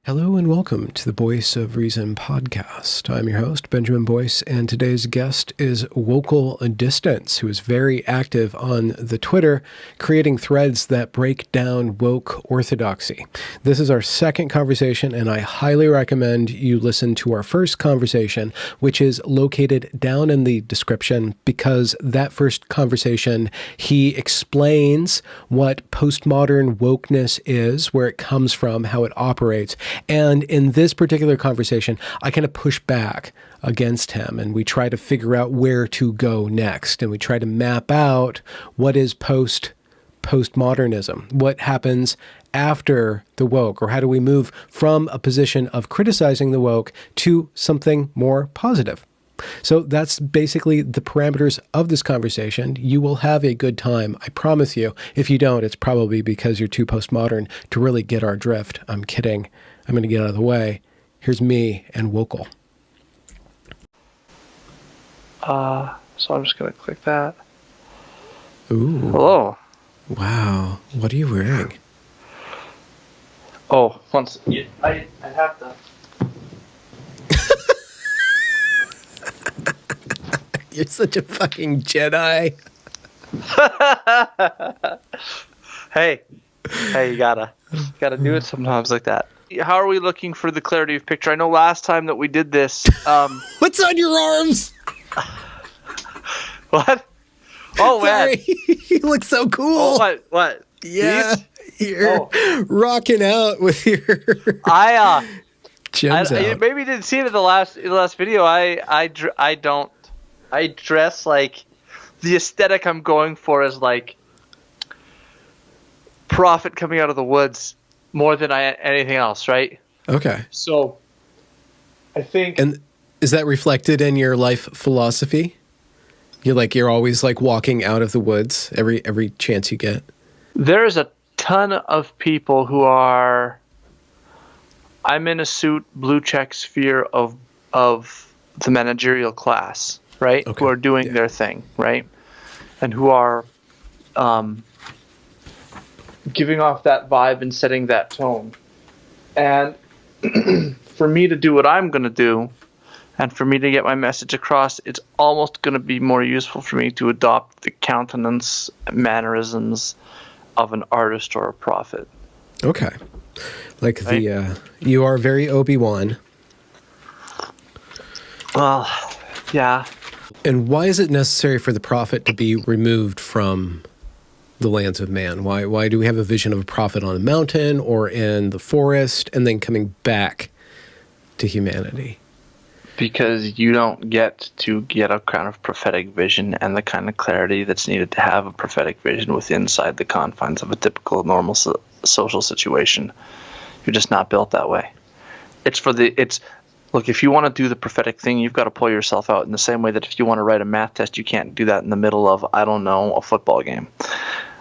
Hello and welcome to the Voice of Reason podcast. I'm your host, Benjamin Boyce, and today's guest is Wokal Distance, who is very active on the Twitter, creating threads that break down woke orthodoxy. This is our second conversation, and I highly recommend you listen to our first conversation, which is located down in the description, because that first conversation, he explains what postmodern wokeness is, where it comes from, how it operates. And in this particular conversation, I kind of push back against him, and we try to figure out where to go next. And we try to map out what is postmodernism, what happens after the woke, or how do we move from a position of criticizing the woke to something more positive. So that's basically the parameters of this conversation. You will have a good time, I promise you. If you don't, it's probably because you're too postmodern to really get our drift. I'm kidding. I'm going to get out of the way. Here's me and Wokal. So I'm just going to click that. Ooh. Hello. Wow. What are you wearing? Oh, once I have to. You're such a fucking Jedi. Hey, you gotta do it sometimes like that. How are we looking for the clarity of picture? I know last time that we did this. What's on your arms? What? Oh, Sorry. You look so cool. Oh, what? Yeah, These? you're rocking out with your gems out. Maybe you didn't see it in the last video. I dress like, the aesthetic I'm going for is like Prophet coming out of the woods more than anything else, right? Okay. So I think. And is that reflected in your life philosophy? You're always like walking out of the woods every chance you get. There's a ton of people who are, I'm in a suit, blue check sphere of the managerial class, right? Okay. Who are doing their thing, right? And who are giving off that vibe and setting that tone. And for me to do what I'm going to do, and for me to get my message across, it's almost going to be more useful for me to adopt the countenance, mannerisms of an artist or a prophet. Okay. Like right? You are very Obi-Wan. Well, yeah. And why is it necessary for the prophet to be removed from the lands of man? Why do we have a vision of a prophet on a mountain or in the forest and then coming back to humanity? Because you don't get to get a kind of prophetic vision and the kind of clarity that's needed to have a prophetic vision within inside the confines of a typical normal social situation. You're just not built that way. Look, if you want to do the prophetic thing, you've got to pull yourself out in the same way that if you want to write a math test, you can't do that in the middle of, I don't know, a football game.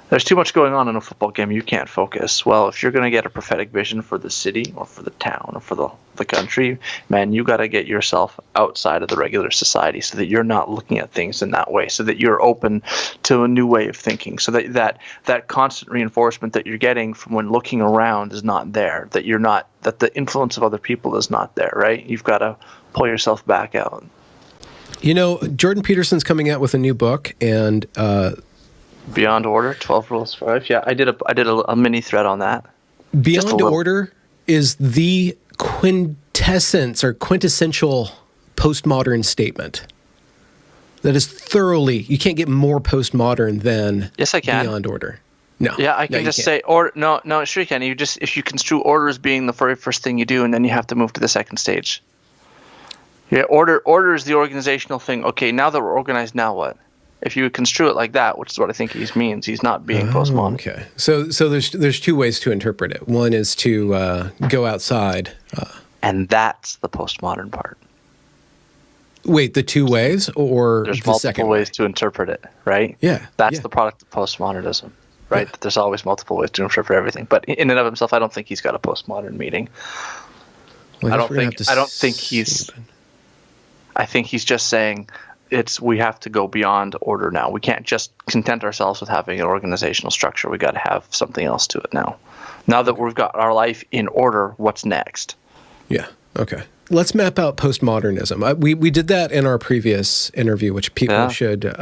There's too much going on in a football game. You can't focus. Well, if you're going to get a prophetic vision for the city or for the town or for the country, man, you got to get yourself outside of the regular society so that you're not looking at things in that way, so that you're open to a new way of thinking, so that constant reinforcement that you're getting from when looking around is not there, that the influence of other people is not there, right? You've got to pull yourself back out. You know, Jordan Peterson's coming out with a new book, and Beyond Order, 12 Rules for Life. Yeah, I did a mini thread on that. Beyond Order is the quintessence or quintessential postmodern statement. That is thoroughly, you can't get more postmodern than Yes, I can. Beyond Order. No. Yeah, I can just say order. No, sure you can. If you construe order as being the very first thing you do, and then you have to move to the second stage. Yeah, order is the organizational thing. Okay, now that we're organized, now what? If you construe it like that, which is what I think he means, he's not being postmodern. Okay, so there's two ways to interpret it. One is to go outside, and that's the postmodern part. Wait, the two ways, or there's the second multiple ways to interpret it, right? Yeah, that's the product of postmodernism, right? Yeah. There's always multiple ways to interpret everything, but in and of himself, I don't think he's got a postmodern meaning. Well, I think he's. I think he's just saying we have to go beyond order now. We can't just content ourselves with having an organizational structure. We got to have something else to it now. Now that we've got our life in order, what's next? Yeah. Okay. Let's map out postmodernism. We did that in our previous interview, which people should look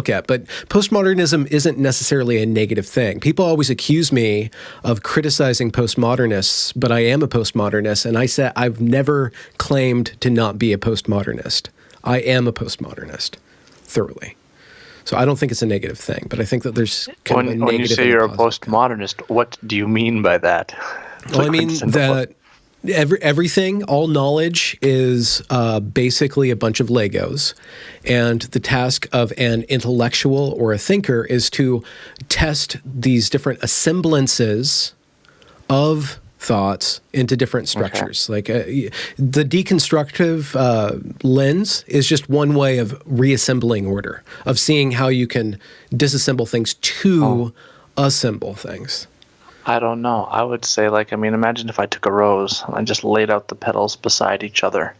at. But postmodernism isn't necessarily a negative thing. People always accuse me of criticizing postmodernists, but I am a postmodernist, and I said I've never claimed to not be a postmodernist. I am a postmodernist, thoroughly. So I don't think it's a negative thing, but I think that there's kind of a negative. When you say you're a postmodernist, what do you mean by that? Well, I mean that everything, all knowledge is basically a bunch of Legos. And the task of an intellectual or a thinker is to test these different assemblances of thoughts into different structures. Like the deconstructive lens is just one way of reassembling order, of seeing how you can disassemble things to assemble things. I don't know. I would say, imagine if I took a rose and I just laid out the petals beside each other,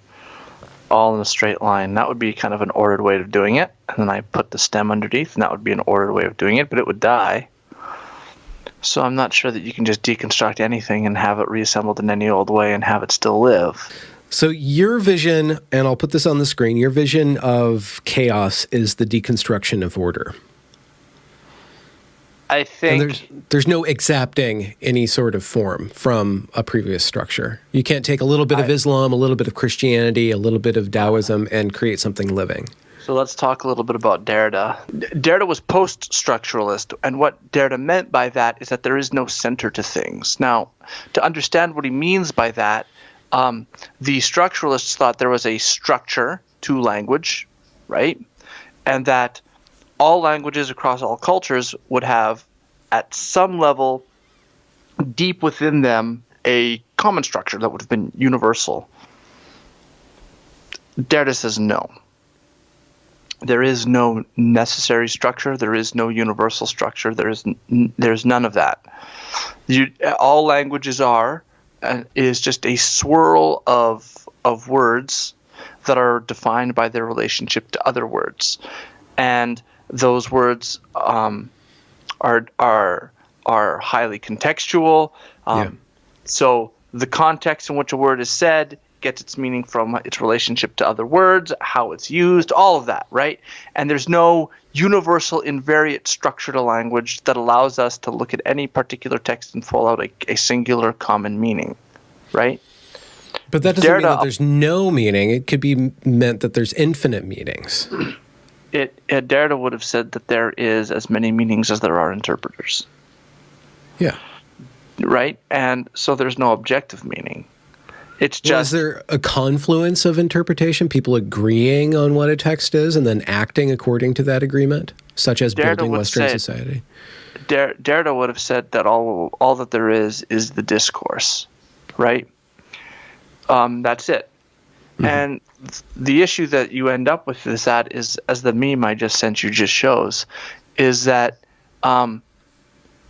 all in a straight line. That would be kind of an ordered way of doing it. And then I put the stem underneath, and that would be an ordered way of doing it, but it would die. So I'm not sure that you can just deconstruct anything and have it reassembled in any old way and have it still live. So your vision, and I'll put this on the screen, your vision of chaos is the deconstruction of order. I think and there's no accepting any sort of form from a previous structure. You can't take a little bit of Islam, a little bit of Christianity, a little bit of Taoism, and create something living. So let's talk a little bit about Derrida. Derrida was post-structuralist, and what Derrida meant by that is that there is no center to things. Now, to understand what he means by that, the structuralists thought there was a structure to language, right? And that all languages across all cultures would have, at some level, deep within them, a common structure that would have been universal. Derrida says no. There is no necessary structure. There is no universal structure. There's none of that. All languages is just a swirl of words that are defined by their relationship to other words, and those words are highly contextual. So the context in which a word is said gets its meaning from its relationship to other words, how it's used, all of that, right? And there's no universal invariant structure to language that allows us to look at any particular text and pull out a singular common meaning, right? But that doesn't mean that there's no meaning. It could be meant that there's infinite meanings. Derrida would have said that there is as many meanings as there are interpreters. Yeah. Right? And so there's no objective meaning. It's just... Is there a confluence of interpretation, people agreeing on what a text is and then acting according to that agreement, such as building Western society? Derrida would have said that all that there is the discourse, right? That's it. Mm-hmm. And the issue that you end up with is that is, as the meme I just sent you just shows, is that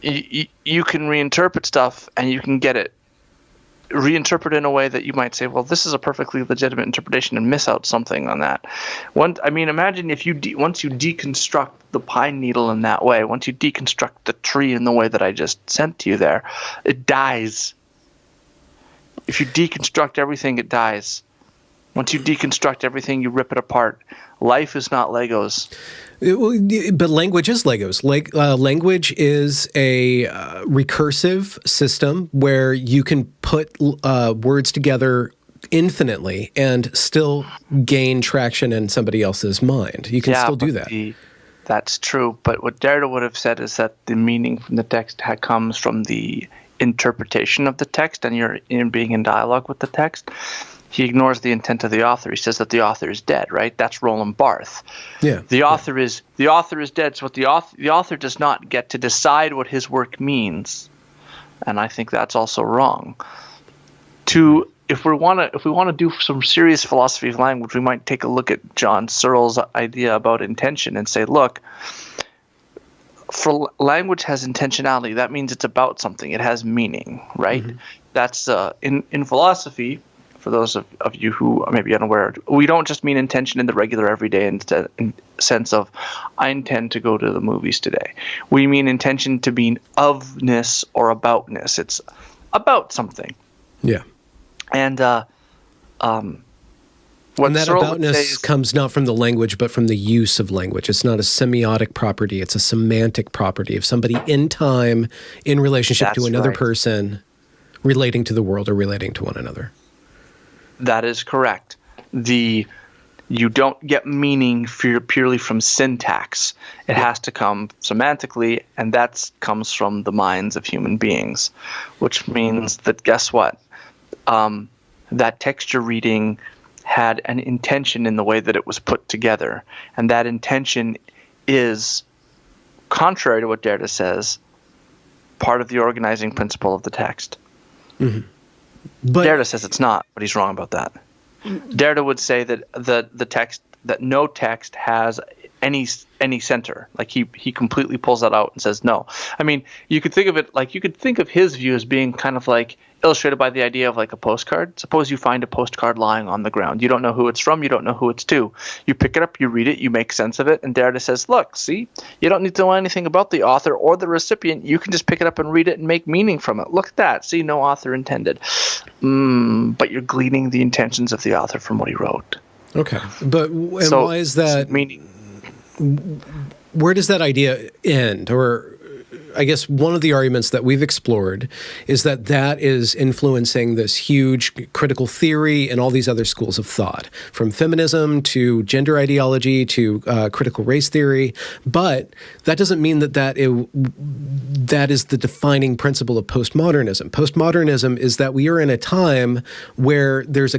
you can reinterpret stuff and you can get it reinterpret in a way that you might say, well, this is a perfectly legitimate interpretation, and miss out something on that. Imagine if once you deconstruct the pine needle in that way, once you deconstruct the tree in the way that I just sent to you there, it dies. If you deconstruct everything, it dies. Once you deconstruct everything, you rip it apart. Life is not Legos. But language is Legos. Language is a recursive system where you can put words together infinitely and still gain traction in somebody else's mind. You can still do that. That's true. But what Derrida would have said is that the meaning from the text comes from the interpretation of the text, and you're being in dialogue with the text. He ignores the intent of the author. He says that the author is dead, right? That's Roland Barthes. Yeah. The author is dead. So what the author does not get to decide what his work means, and I think that's also wrong. If we want to do some serious philosophy of language, we might take a look at John Searle's idea about intention and say, look, for language has intentionality. That means it's about something. It has meaning, right? Mm-hmm. That's in philosophy. for those of you who may be unaware, we don't just mean intention in the regular everyday in sense of I intend to go to the movies today. We mean intention to mean ofness or aboutness. It's about something. Yeah. And and that aboutness comes not from the language, but from the use of language. It's not a semiotic property. It's a semantic property of somebody in time in relationship to another person relating to the world or relating to one another. That is correct. You don't get meaning purely from syntax. It has to come semantically, and that comes from the minds of human beings, which means that, guess what? That texture reading had an intention in the way that it was put together. And that intention is, contrary to what Derrida says, part of the organizing principle of the text. Mm-hmm. But Derrida says it's not, but he's wrong about that. Derrida would say that the text, that no text has any center. Like he completely pulls that out and says no. I mean, you could think of it like, you could think of his view as being kind of like illustrated by the idea of like a postcard. Suppose you find a postcard lying on the ground. You don't know who it's from. You don't know who it's to. You pick it up, you read it, you make sense of it. And Derrida says, look, see, you don't need to know anything about the author or the recipient. You can just pick it up and read it and make meaning from it. Look at that. See, no author intended. But you're gleaning the intentions of the author from what he wrote. Okay. But why is that? Meaning. Where does that idea end? Or I guess one of the arguments that we've explored is that that is influencing this huge critical theory and all these other schools of thought, from feminism to gender ideology to critical race theory. But that doesn't mean that is the defining principle of postmodernism. Postmodernism is that we are in a time where there's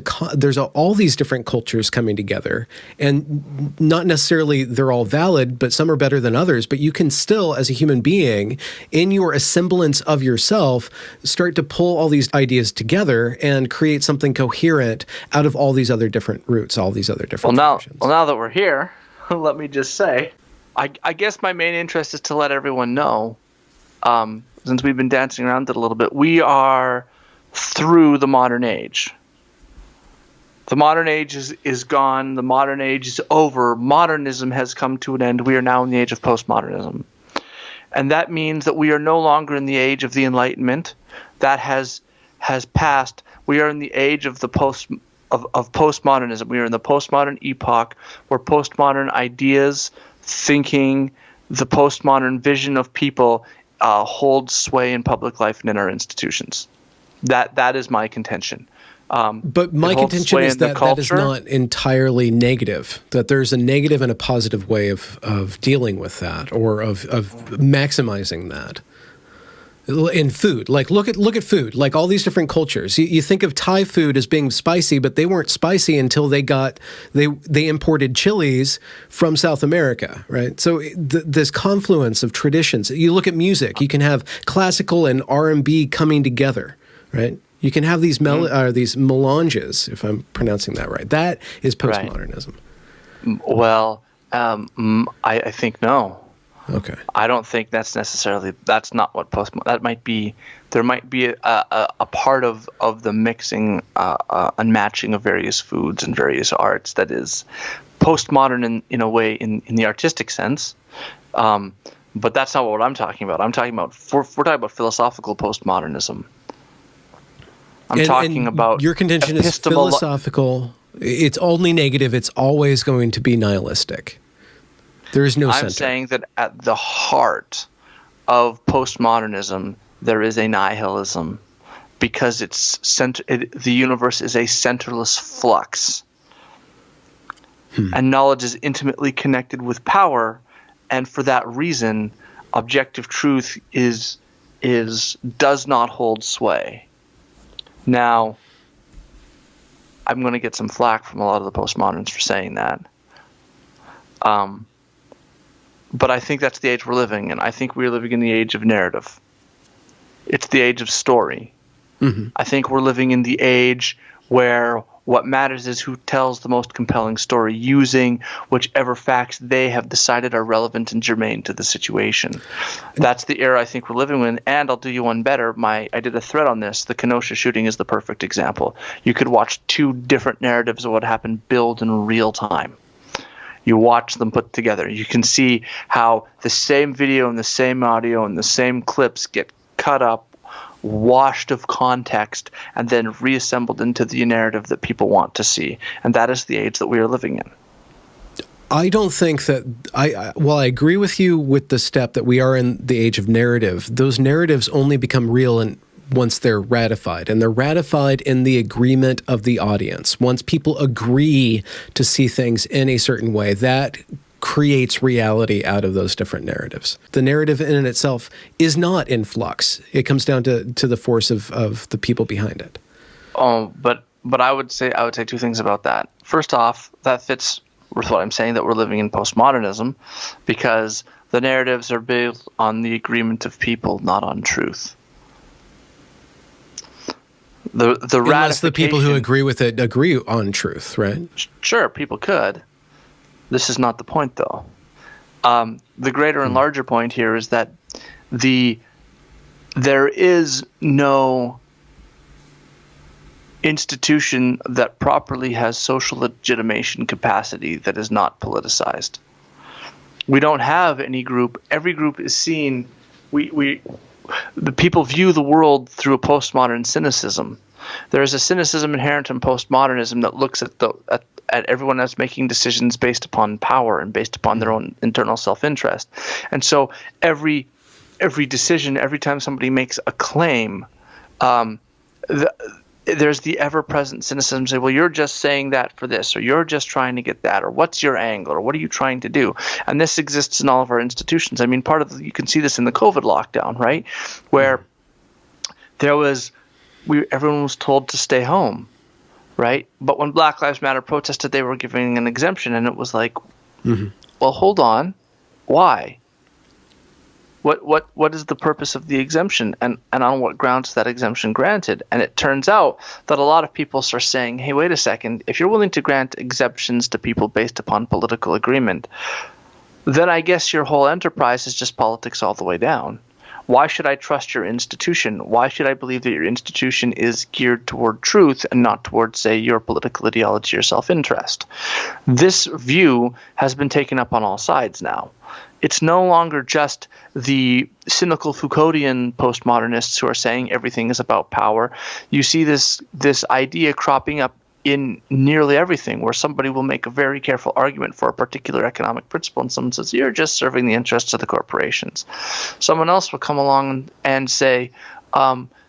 all these different cultures coming together, and not necessarily they're all valid, but some are better than others. But you can still, as a human being, in your assemblance of yourself, start to pull all these ideas together and create something coherent out of all these other different roots, all these other different traditions. Well, now that we're here, let me just say, I guess my main interest is to let everyone know, since we've been dancing around it a little bit, we are through the modern age. The modern age is gone. The modern age is over. Modernism has come to an end. We are now in the age of postmodernism. And that means that we are no longer in the age of the Enlightenment. That has passed. We are in the age of the postmodernism. We are in the postmodern epoch where postmodern ideas, thinking, the postmodern vision of people hold sway in public life and in our institutions. That is my contention. But my contention is that that is not entirely negative, that there's a negative and a positive way of dealing with that, or of maximizing that. In food, like look at food, like all these different cultures. You think of Thai food as being spicy, but they weren't spicy until they imported chilies from South America, right? So this confluence of traditions. You look at music, you can have classical and R&B coming together, right? You can have these these melanges, if I'm pronouncing that right. That is postmodernism. Right. Well, I think no. Okay. I don't think that's not what that might be. There might be a part of the mixing and matching of various foods and various arts that is postmodern in a way in the artistic sense. But that's not what I'm talking about. I'm talking about we're talking about philosophical postmodernism. I'm talking about your contention is philosophical. It's only negative. It's always going to be nihilistic. There is no center. I'm saying that at the heart of postmodernism, there is a nihilism, because the universe is a centerless flux, and knowledge is intimately connected with power, and for that reason, objective truth does not hold sway. Now, I'm going to get some flack from a lot of the postmoderns for saying that. But I think that's the age we're living in. I think we're living in the age of narrative. It's the age of story. Mm-hmm. I think we're living in the age where What matters is who tells the most compelling story using whichever facts they have decided are relevant and germane to the situation. That's the era I think we're living in. And I'll do you one better. I did a thread on this. The Kenosha shooting is the perfect example. You could watch two different narratives of what happened build in real time. You watch them put together. You can see how the same video and the same audio and the same clips get cut up, washed of context, and then reassembled into the narrative that people want to see. And that is the age that we are living in. I don't think that I agree with you with the step that we are in the age of narrative. Those narratives only become real once they're ratified, and they're ratified in the agreement of the audience. Once people agree to see things in a certain way, that creates reality out of those different narratives. The narrative in and itself is not in flux. It comes down to the force of the people behind it. Oh, but I would say two things about that. First off, that fits with what I'm saying, that we're living in postmodernism, because the narratives are built on the agreement of people, not on truth. Unless the people who agree with it agree on truth, right? Sure, people could. This is not the point, though. The greater and larger point here is that there is no institution that properly has social legitimation capacity that is not politicized. We don't have any group. Every group is seen. The people view the world through a postmodern cynicism. There is a cynicism inherent in postmodernism that looks at everyone as making decisions based upon power and based upon their own internal self-interest. And so every decision, every time somebody makes a claim, there's the ever-present cynicism. Say, well, you're just saying that for this, or you're just trying to get that, or what's your angle, or what are you trying to do? And this exists in all of our institutions. I mean, you can see this in the COVID lockdown, right, where everyone was told to stay home, right? But when Black Lives Matter protested, they were giving an exemption, and it was like, well, hold on, why? What is the purpose of the exemption, and on what grounds is that exemption granted? And it turns out that a lot of people are saying, hey, wait a second, if you're willing to grant exemptions to people based upon political agreement, then I guess your whole enterprise is just politics all the way down. Why should I trust your institution? Why should I believe that your institution is geared toward truth and not toward, say, your political ideology or self-interest? This view has been taken up on all sides now. It's no longer just the cynical Foucauldian postmodernists who are saying everything is about power. You see this idea cropping up in nearly everything, where somebody will make a very careful argument for a particular economic principle, and someone says, you're just serving the interests of the corporations. Someone else will come along and say,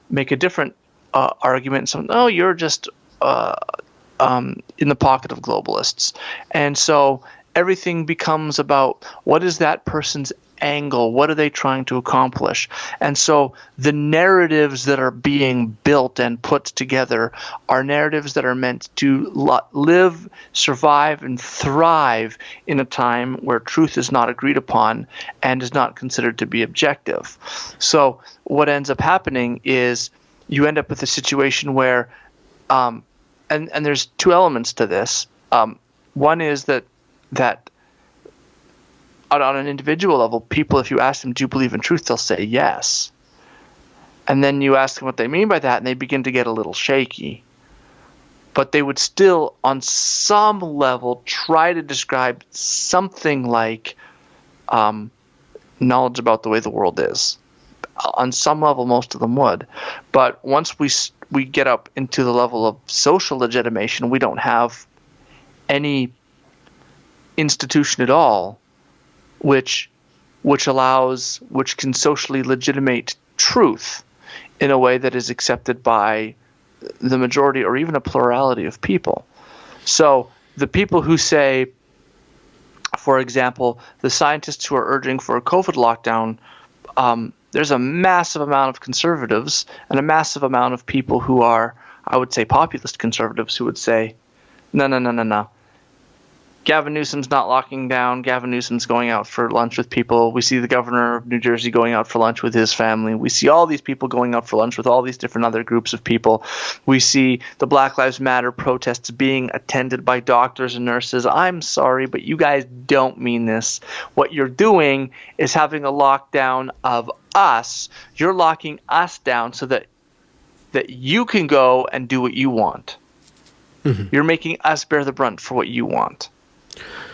make a different argument, and no, you're just in the pocket of globalists. And so everything becomes about what is that person's angle, what are they trying to accomplish? And so the narratives that are being built and put together are narratives that are meant to live, survive, and thrive in a time where truth is not agreed upon and is not considered to be objective. So what ends up happening is you end up with a situation where and there's two elements to this. One is that on an individual level, people, if you ask them, do you believe in truth, they'll say yes. And then you ask them what they mean by that, and they begin to get a little shaky. But they would still, on some level, try to describe something like knowledge about the way the world is. On some level, most of them would. But once we get up into the level of social legitimation, we don't have any institution at all which can socially legitimate truth in a way that is accepted by the majority or even a plurality of people. So the people who say, for example, the scientists who are urging for a COVID lockdown, there's a massive amount of conservatives and a massive amount of people who are, I would say, populist conservatives who would say, no. Gavin Newsom's not locking down. Gavin Newsom's going out for lunch with people. We see the governor of New Jersey going out for lunch with his family. We see all these people going out for lunch with all these different other groups of people. We see the Black Lives Matter protests being attended by doctors and nurses. I'm sorry, but you guys don't mean this. What you're doing is having a lockdown of us. You're locking us down so that you can go and do what you want. Mm-hmm. You're making us bear the brunt for what you want.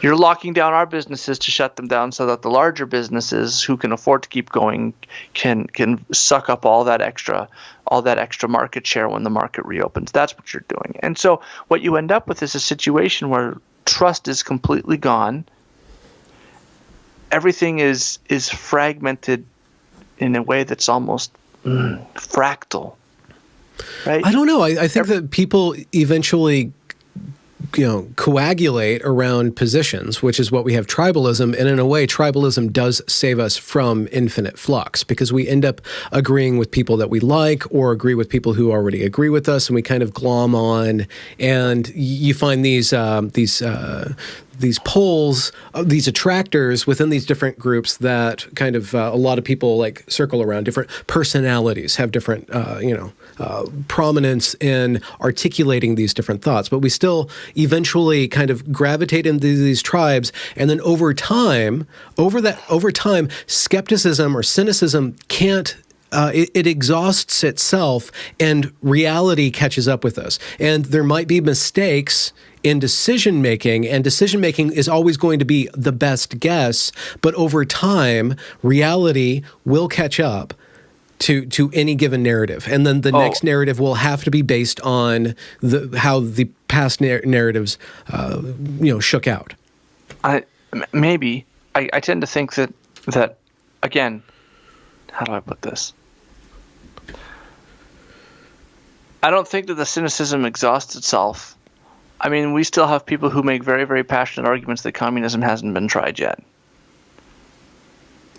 You're locking down our businesses to shut them down so that the larger businesses who can afford to keep going can suck up all that extra market share when the market reopens. That's what you're doing. And so what you end up with is a situation where trust is completely gone. Everything is fragmented in a way that's almost fractal. Right? I don't know. I think that people eventually coagulate around positions, which is what we have tribalism. And in a way, tribalism does save us from infinite flux because we end up agreeing with people that we like or agree with people who already agree with us, and we kind of glom on. And you find these poles, these attractors within these different groups that kind of a lot of people like circle around. Different personalities have different, prominence in articulating these different thoughts, but we still eventually kind of gravitate into these tribes. And then over time, skepticism or cynicism can't. It exhausts itself, and reality catches up with us. And there might be mistakes in decision-making, and decision-making is always going to be the best guess, but over time, reality will catch up to any given narrative. And then the next narrative will have to be based on how the past narratives, shook out. I tend to think that again, how do I put this? I don't think that the cynicism exhausts itself. I mean, we still have people who make very, very passionate arguments that communism hasn't been tried yet.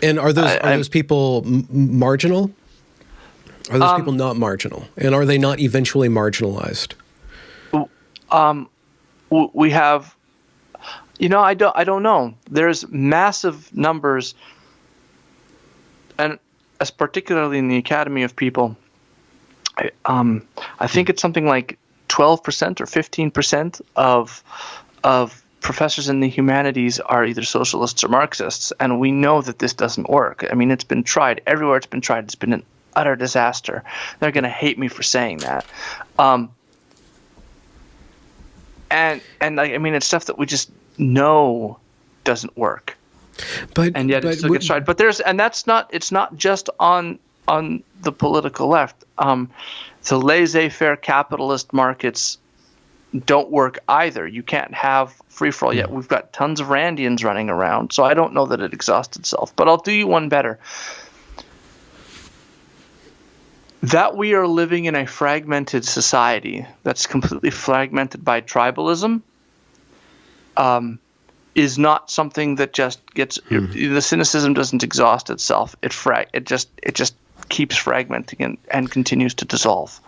And are those people marginal? Are those people not marginal? And are they not eventually marginalized? We have, I don't know. There's massive numbers, and as particularly in the academy of people, I think it's something like 12% or 15% of professors in the humanities are either socialists or Marxists, and we know that this doesn't work. I mean, it's been tried everywhere. It's been tried. It's been an utter disaster. They're going to hate me for saying that. It's stuff that we just know doesn't work. And yet it still gets tried. But it's not just on the political left. The laissez-faire capitalist markets don't work either. You can't have free-for-all yet. We've got tons of Randians running around, so I don't know that it exhausts itself. But I'll do you one better. That we are living in a fragmented society that's completely fragmented by tribalism is not something that just gets the cynicism doesn't exhaust itself. It just keeps fragmenting and continues to dissolve.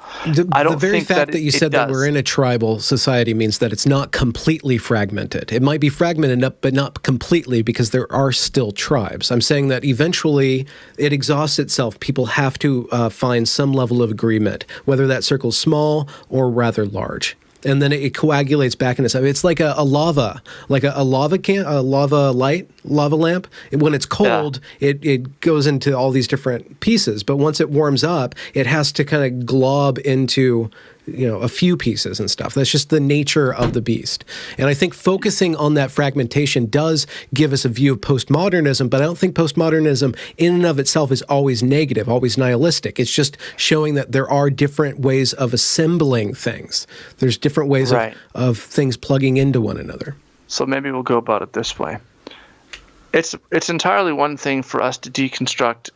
I don't the very think fact that you said that we're in a tribal society means that it's not completely fragmented. It might be fragmented but not completely, because there are still tribes. I'm saying that eventually it exhausts itself. People have to find some level of agreement, whether that circle's small or rather large. And then it coagulates back into something. It's like a lava lamp. When it's cold, it goes into all these different pieces. But once it warms up, it has to kind of glob into a few pieces and stuff. That's just the nature of the beast. And I think focusing on that fragmentation does give us a view of postmodernism, but I don't think postmodernism in and of itself is always negative, always nihilistic. It's just showing that there are different ways of assembling things. There's different ways of things plugging into one another. So maybe we'll go about it this way. It's entirely one thing for us to deconstruct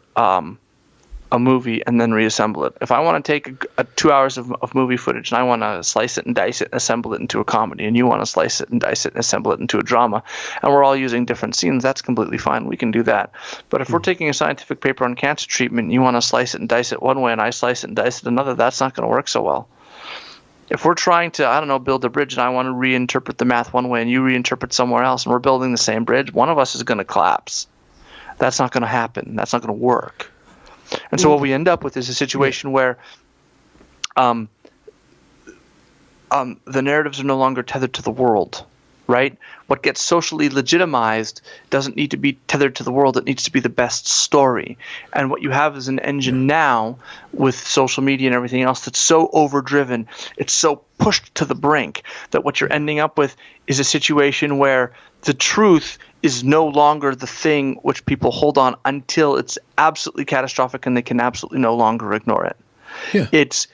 a movie and then reassemble it. If I want to take 2 hours of movie footage and I want to slice it and dice it and assemble it into a comedy, and you want to slice it and dice it and assemble it into a drama, and we're all using different scenes, that's completely fine. We can do that. But if we're taking a scientific paper on cancer treatment and you want to slice it and dice it one way and I slice it and dice it another, that's not going to work so well. If we're trying to, I don't know, build a bridge and I want to reinterpret the math one way and you reinterpret somewhere else and we're building the same bridge, one of us is going to collapse. That's not going to happen. That's not going to work. And so what we end up with is a situation where the narratives are no longer tethered to the world, right? What gets socially legitimized doesn't need to be tethered to the world. It needs to be the best story. And what you have is an engine now with social media and everything else that's so overdriven, it's so pushed to the brink that what you're ending up with is a situation where the truth is no longer the thing which people hold on until it's absolutely catastrophic and they can absolutely no longer ignore it. Yeah. It's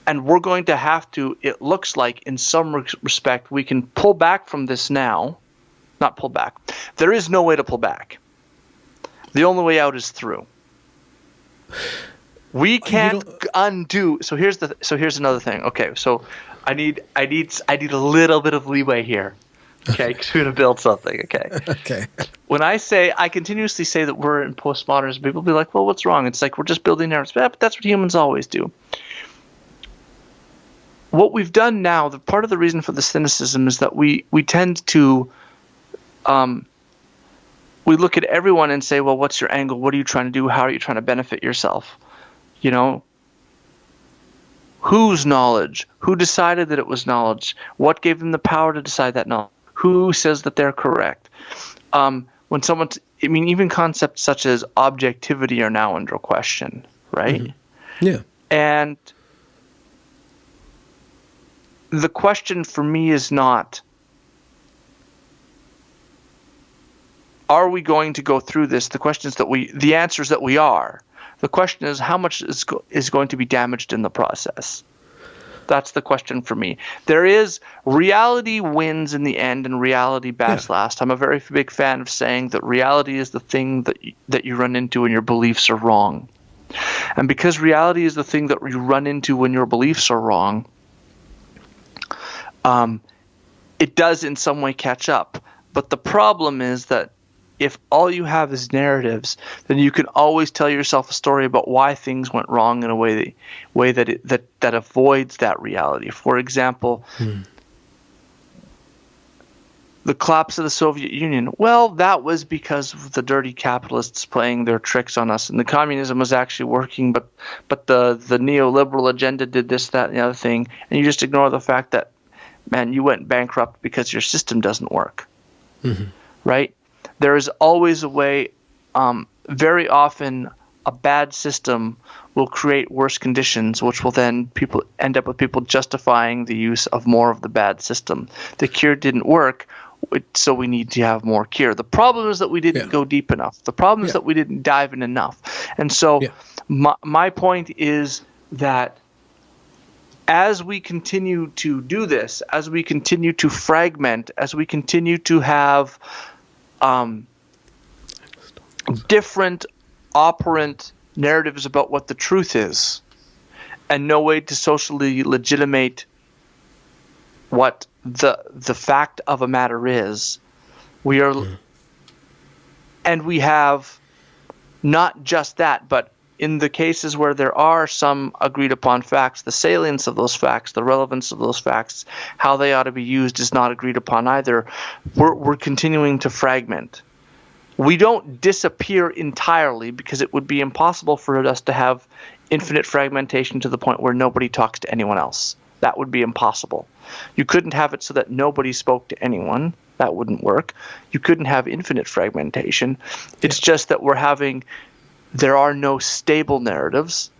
and we're going to have to, it looks like in some respect, we can pull back from this now. Not pull back. There is no way to pull back. The only way out is through. We can't undo. So here's another thing. Okay, so I need a little bit of leeway here. Okay, because we're going to build something. Okay. Okay. When I continuously say that we're in postmodernism, people will be like, well, what's wrong? It's like we're just building narratives. But that's what humans always do. What we've done now, the part of the reason for the cynicism is that we tend to we look at everyone and say, well, what's your angle? What are you trying to do? How are you trying to benefit yourself? You know, whose knowledge? Who decided that it was knowledge? What gave them the power to decide that knowledge? Who says that they're correct? Even concepts such as objectivity are now under question, right? Mm-hmm. Yeah. And the question for me is not, are we going to go through this? The question is the answer is that we are. The question is how much is going to be damaged in the process. That's the question for me. There is reality wins in the end and reality bats last. I'm a very big fan of saying that reality is the thing that you run into when your beliefs are wrong. And because reality is the thing that you run into when your beliefs are wrong, it does in some way catch up. But the problem is that if all you have is narratives, then you can always tell yourself a story about why things went wrong in a way that avoids that reality. For example, the collapse of the Soviet Union. Well, that was because of the dirty capitalists playing their tricks on us, and the communism was actually working, but the neoliberal agenda did this, that, and the other thing, and you just ignore the fact that, man, you went bankrupt because your system doesn't work, right? There is always a way. Very often, a bad system will create worse conditions, which will then end up with people justifying the use of more of the bad system. The cure didn't work, so we need to have more cure. The problem is that we didn't go deep enough. The problem is that we didn't dive in enough. And so my point is that as we continue to do this, as we continue to fragment, as we continue to have different operant narratives about what the truth is, and no way to socially legitimate what the fact of a matter is, we are, and we have not just that, but in the cases where there are some agreed upon facts, the salience of those facts, the relevance of those facts, how they ought to be used is not agreed upon either. We're continuing to fragment. We don't disappear entirely because it would be impossible for us to have infinite fragmentation to the point where nobody talks to anyone else. That would be impossible. You couldn't have it so that nobody spoke to anyone. That wouldn't work. You couldn't have infinite fragmentation. It's just that there are no stable narratives.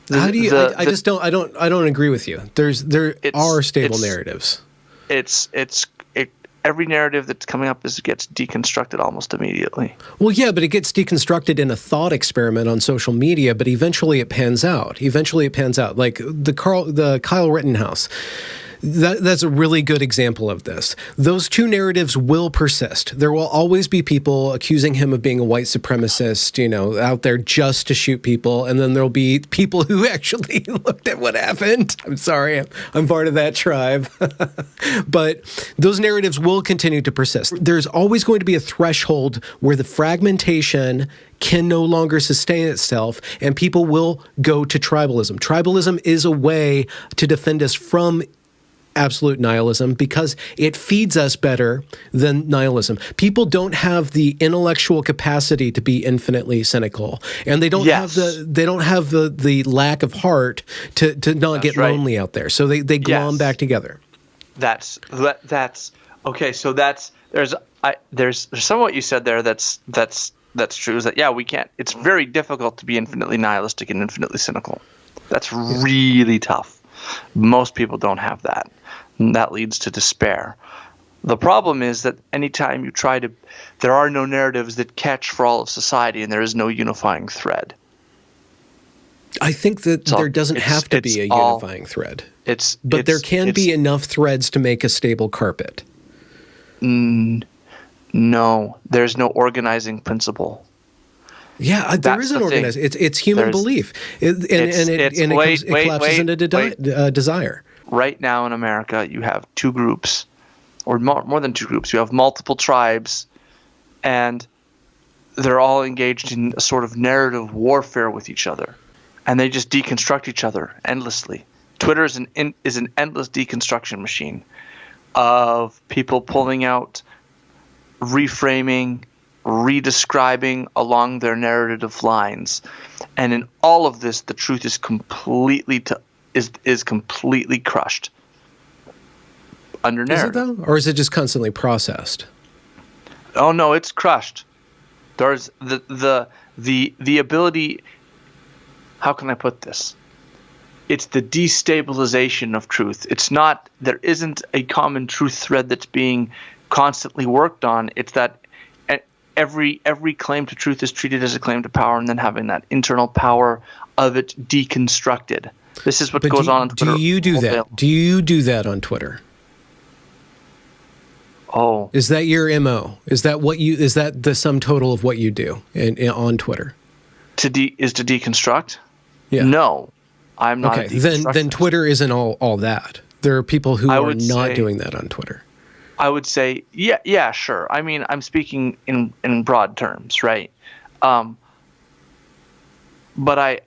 How do you? I don't agree with you. There are stable narratives. Every narrative that's coming up gets deconstructed almost immediately. Well, yeah, but it gets deconstructed in a thought experiment on social media, but eventually it pans out. Like the Kyle Rittenhouse. That's a really good example of this. Those two narratives will persist. There will always be people accusing him of being a white supremacist, out there just to shoot people. And then there'll be people who actually looked at what happened. I'm sorry, I'm part of that tribe. But those narratives will continue to persist. There's always going to be a threshold where the fragmentation can no longer sustain itself, and people will go to tribalism. Tribalism is a way to defend us from absolute nihilism because it feeds us better than nihilism. People don't have the intellectual capacity to be infinitely cynical, and they don't have the lack of heart to not get lonely out there. So they glom back together. That's okay. So there's some of what you said there that's true. Is that we can't. It's very difficult to be infinitely nihilistic and infinitely cynical. That's really tough. Most people don't have that. And that leads to despair. The problem is that anytime you try to, there are no narratives that catch for all of society, and there is no unifying thread. I think that there doesn't have to be a unifying thread. But there can be enough threads to make a stable carpet. No, there's no organizing principle. Yeah, there is an organizing. It's human belief, it collapses into desire. Right now in America, you have two groups, or more than two groups. You have multiple tribes, and they're all engaged in a sort of narrative warfare with each other, and they just deconstruct each other endlessly. Twitter is an endless deconstruction machine of people pulling out, reframing, redescribing along their narrative lines, and in all of this, the truth is completely crushed under narrative. Is it though, or is it just constantly processed? Oh no, it's crushed. There's the ability. How can I put this? It's the destabilization of truth. It's not. There isn't a common truth thread that's being constantly worked on. It's that every claim to truth is treated as a claim to power, and then having that internal power of it deconstructed. This is what goes on Twitter. Do you do that? Do you do that on Twitter? Oh, is that your MO? Is that the sum total of what you do on Twitter? To deconstruct? Yeah. No, I'm not. Okay, then Twitter isn't all that. There are people who are not doing that on Twitter. I would say, yeah, sure. I mean, I'm speaking in broad terms, right? But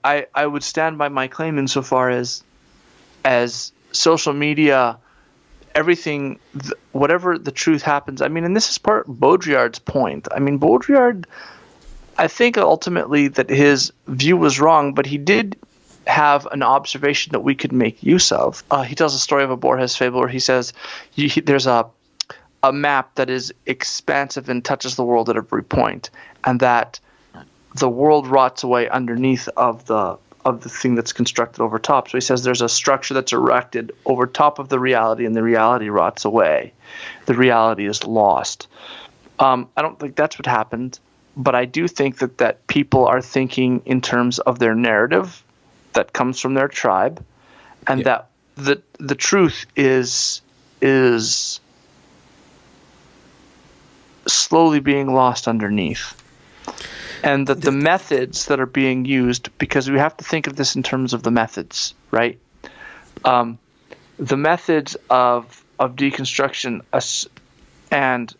I would stand by my claim insofar as social media, everything, whatever the truth happens. I mean, and this is part Baudrillard's point. I mean, Baudrillard, I think ultimately that his view was wrong, but he did have an observation that we could make use of. He tells a story of a Borges fable where he says there's a map that is expansive and touches the world at every point, and that the world rots away underneath of the thing that's constructed over top. So he says there's a structure that's erected over top of the reality, and the reality rots away. The reality is lost. I don't think that's what happened, but I do think that people are thinking in terms of their narrative that comes from their tribe, and that the truth is slowly being lost underneath. And that the methods that are being used, because we have to think of this in terms of the methods, right? The methods of deconstruction and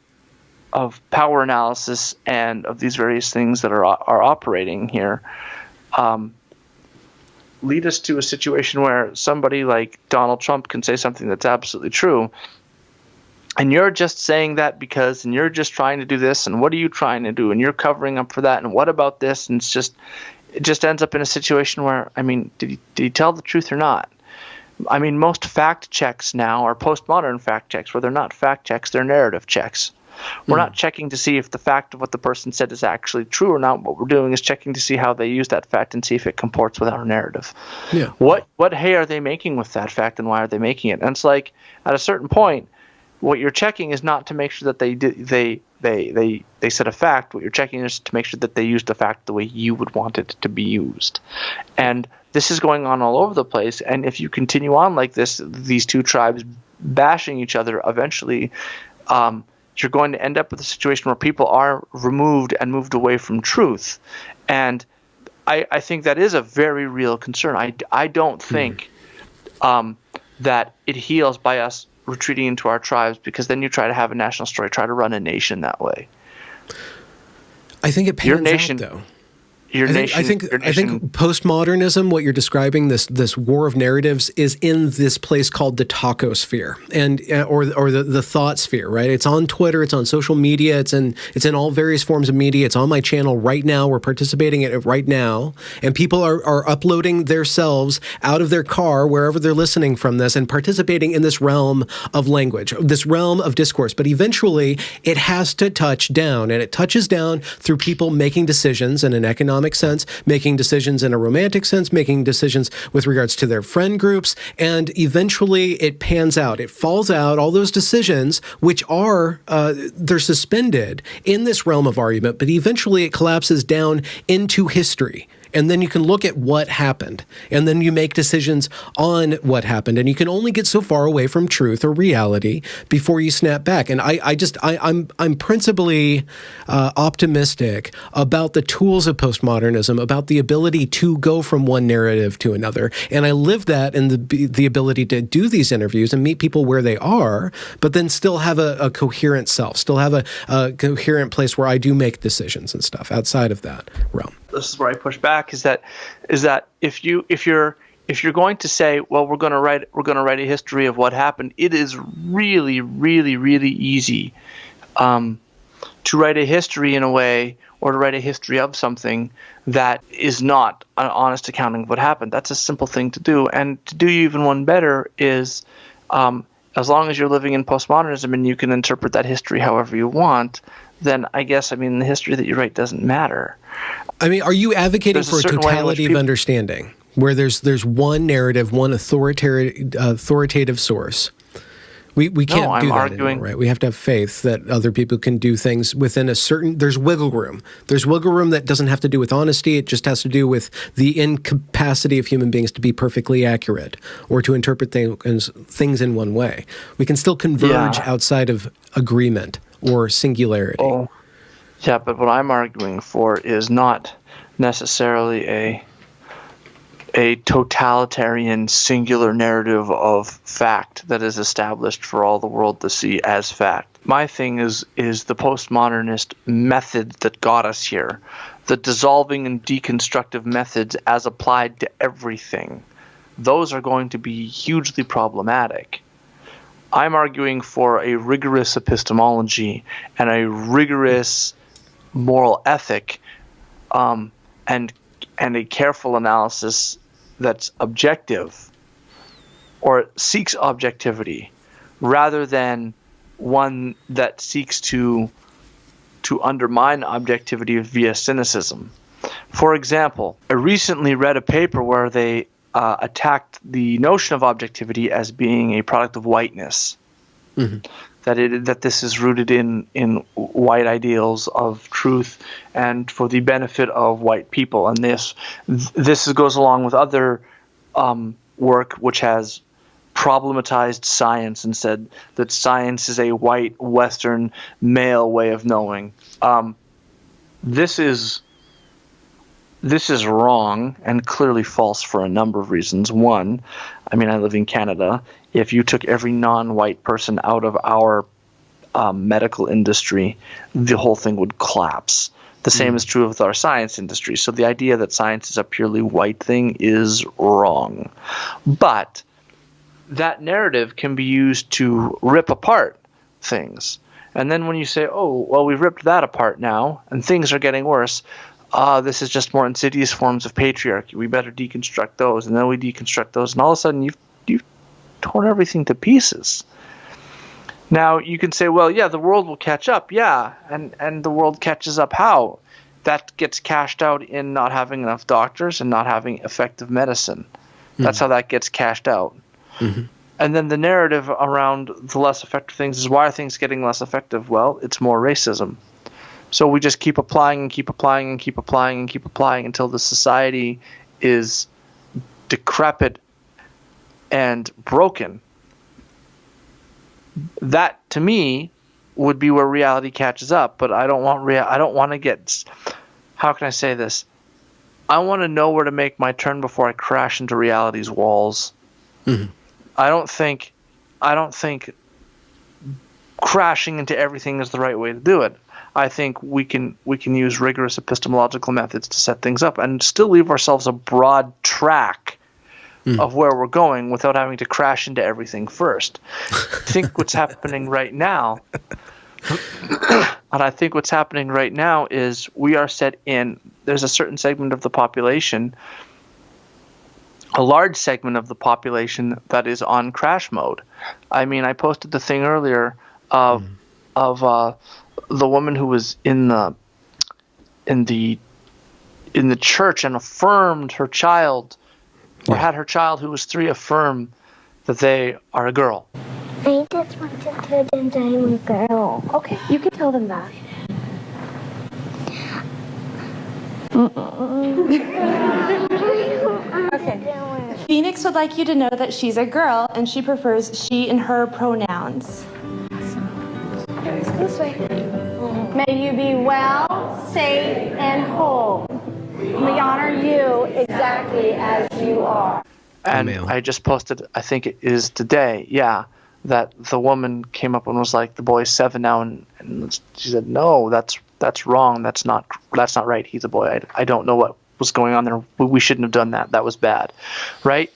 of power analysis and of these various things that are operating here lead us to a situation where somebody like Donald Trump can say something that's absolutely true, and you're just saying that because, and you're just trying to do this, and what are you trying to do, and you're covering up for that, and what about this, and it just ends up in a situation where, I mean, did he tell the truth or not? I mean, most fact checks now are postmodern fact checks, where they're not fact checks, they're narrative checks. We're not checking to see if the fact of what the person said is actually true or not. What we're doing is checking to see how they use that fact and see if it comports with our narrative. Yeah. What hay are they making with that fact, and why are they making it? And it's like, at a certain point, what you're checking is not to make sure that they said a fact. What you're checking is to make sure that they used the fact the way you would want it to be used. And this is going on all over the place. And if you continue on like this, these two tribes bashing each other, eventually you're going to end up with a situation where people are removed and moved away from truth. And I think that is a very real concern. I don't think that it heals by us retreating into our tribes, because then you try to have a national story, try to run a nation that way. I think it pans out, though. I think postmodernism, what you're describing, this war of narratives, is in this place called the taco sphere, and or the thought sphere, right? It's on Twitter, it's on social media, it's in all various forms of media. It's on my channel right now. We're participating in it right now, and people are uploading themselves out of their car wherever they're listening from this and participating in this realm of language, this realm of discourse. But eventually, it has to touch down, and it touches down through people making decisions in an economic sense, making decisions in a romantic sense, making decisions with regards to their friend groups, and eventually it pans out. It falls out, all those decisions, which are, they're suspended in this realm of argument, but eventually it collapses down into history. And then you can look at what happened, and then you make decisions on what happened. And you can only get so far away from truth or reality before you snap back. And I'm principally optimistic about the tools of postmodernism, about the ability to go from one narrative to another. And I live that in the ability to do these interviews and meet people where they are, but then still have a coherent self, still have a coherent place where I do make decisions and stuff outside of that realm. This is where I push back, is that if you're going to say, well, we're going to write a history of what happened, it is really, really, really easy to write a history in a way, or to write a history of something that is not an honest accounting of what happened. That's a simple thing to do. And to do even one better is, as long as you're living in postmodernism and you can interpret that history however you want, then the history that you write doesn't matter. Are you advocating for a totality of understanding, where there's one narrative, one authoritative source? We can't do that anymore, right? We have to have faith that other people can do things within a certain. There's wiggle room. There's wiggle room that doesn't have to do with honesty. It just has to do with the incapacity of human beings to be perfectly accurate or to interpret things in one way. We can still converge outside of agreement or singularity. Oh, yeah, but what I'm arguing for is not necessarily a totalitarian singular narrative of fact that is established for all the world to see as fact. My thing is the postmodernist method that got us here, the dissolving and deconstructive methods as applied to everything. Those are going to be hugely problematic. I'm arguing for a rigorous epistemology and a rigorous moral ethic, and a careful analysis that's objective or seeks objectivity, rather than one that seeks to undermine objectivity via cynicism. For example, I recently read a paper where they attacked the notion of objectivity as being a product of whiteness. Mm-hmm. That this is rooted in white ideals of truth and for the benefit of white people. And this goes along with other work which has problematized science and said that science is a white, Western, male way of knowing. This is wrong and clearly false for a number of reasons. One, I live in Canada. If you took every non-white person out of our medical industry, the whole thing would collapse. The same is true with our science industry. So the idea that science is a purely white thing is wrong. But that narrative can be used to rip apart things. And then when you say, oh, well, we've ripped that apart now and things are getting worse, this is just more insidious forms of patriarchy. We better deconstruct those. And then we deconstruct those. And all of a sudden you've torn everything to pieces. Now you can say, well, yeah, the world will catch up. Yeah. And the world catches up how? That gets cashed out in not having enough doctors and not having effective medicine. That's how that gets cashed out. Mm-hmm. And then the narrative around the less effective things is, why are things getting less effective? Well, it's more racism. So we just keep applying and keep applying and keep applying and keep applying until the society is decrepit and broken. That, to me, would be where reality catches up. But I don't want to get. How can I say this? I want to know where to make my turn before I crash into reality's walls. Mm-hmm. I don't think crashing into everything is the right way to do it. I think we can use rigorous epistemological methods to set things up and still leave ourselves a broad track of where we're going without having to crash into everything first. I think what's happening right now, and I think what's happening right now is we are set in. There's a certain segment of the population, a large segment of the population, that is on crash mode. I mean, I posted the thing earlier of the woman who was in the church and affirmed her child, or had her child who was 3 affirm that they are a girl. I just want to tell them that I'm a girl. Okay, you can tell them that. Okay. Phoenix would like you to know that she's a girl and she prefers she and her pronouns. This way. May you be well, safe, and whole. We honor you exactly as you are. And I just posted, I think it is today, that the woman came up and was like, the boy's 7 now, and she said, no, that's wrong. That's not right. He's a boy. I don't know what was going on there. We shouldn't have done that. That was bad, right?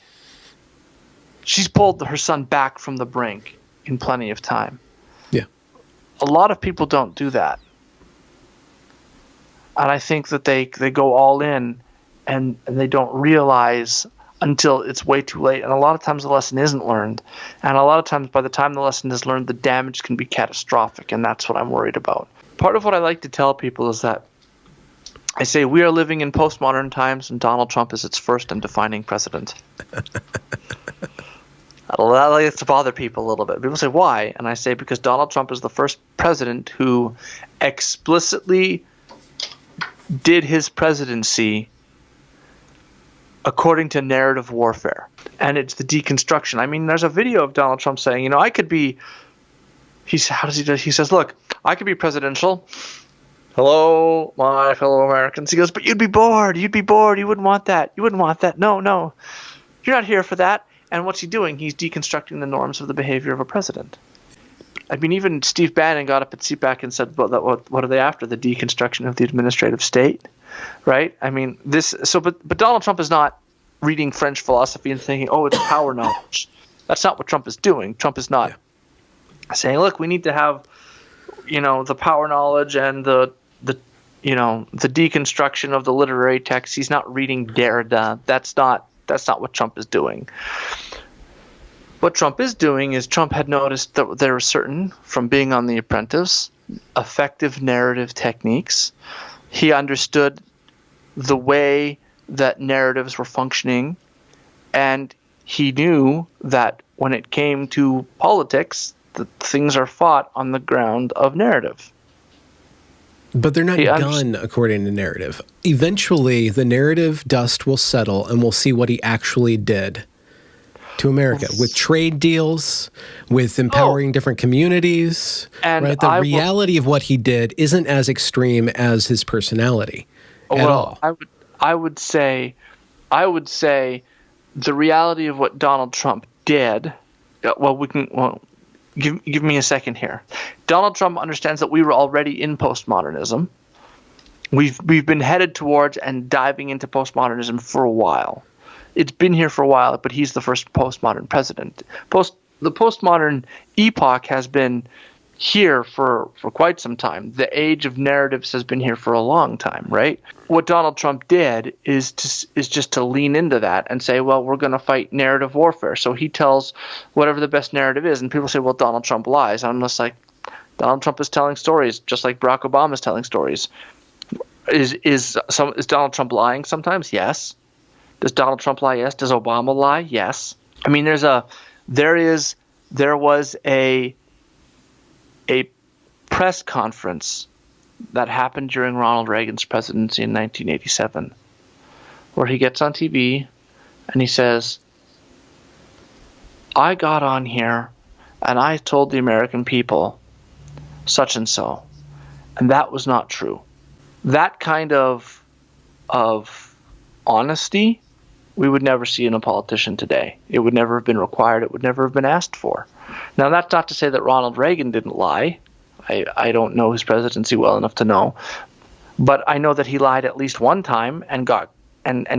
She's pulled her son back from the brink in plenty of time. Yeah. A lot of people don't do that. And I think that they go all in and they don't realize until it's way too late. And a lot of times the lesson isn't learned. And a lot of times by the time the lesson is learned, the damage can be catastrophic. And that's what I'm worried about. Part of what I like to tell people is that I say we are living in postmodern times and Donald Trump is its first and defining president. That likes to bother people a little bit. People say, why? And I say, because Donald Trump is the first president who explicitly did his presidency according to narrative warfare. And it's the deconstruction. I mean, there's a video of Donald Trump saying, I could be, he says, look, I could be presidential. Hello, my fellow Americans. He goes, but you'd be bored. You wouldn't want that. No. You're not here for that. And what's he doing? He's deconstructing the norms of the behavior of a president. I mean, even Steve Bannon got up at CPAC and said, well, what are they after? The deconstruction of the administrative state, right? I mean, but Donald Trump is not reading French philosophy and thinking, oh, it's power knowledge. That's not what Trump is doing. Trump is not saying, look, we need to have, the power knowledge and the deconstruction of the literary text. He's not reading Derrida. That's not what Trump is doing. What Trump is doing is Trump had noticed that there are certain, from being on The Apprentice, effective narrative techniques. He understood the way that narratives were functioning, and he knew that when it came to politics, that things are fought on the ground of narrative. But they're not done according to narrative. Eventually, the narrative dust will settle, and we'll see what he actually did to America with trade deals, with empowering different communities. And right? The reality of what he did isn't as extreme as his personality at all. I would say the reality of what Donald Trump did. Give me a second here. Donald Trump understands that we were already in postmodernism. We've been headed towards and diving into postmodernism for a while. It's been here for a while, but he's the first postmodern president. The postmodern epoch has been here for quite some time. The age of narratives has been here for a long time, right? What Donald Trump did is just to lean into that and say, well, we're going to fight narrative warfare. So he tells whatever the best narrative is, and people say, well, Donald Trump lies. I'm just like, Donald Trump is telling stories, just like Barack Obama is telling stories. Is Donald Trump lying sometimes? Yes. Does Donald Trump lie? Yes. Does Obama lie? Yes. I mean, there's a There was a press conference that happened during Ronald Reagan's presidency in 1987, where he gets on TV and he says, I got on here and I told the American people such and so, and that was not true. That kind of honesty we would never see in a politician today. It would never have been required. It would never have been asked for. Now, that's not to say that Ronald Reagan didn't lie. I don't know his presidency well enough to know, but I know that he lied at least one time and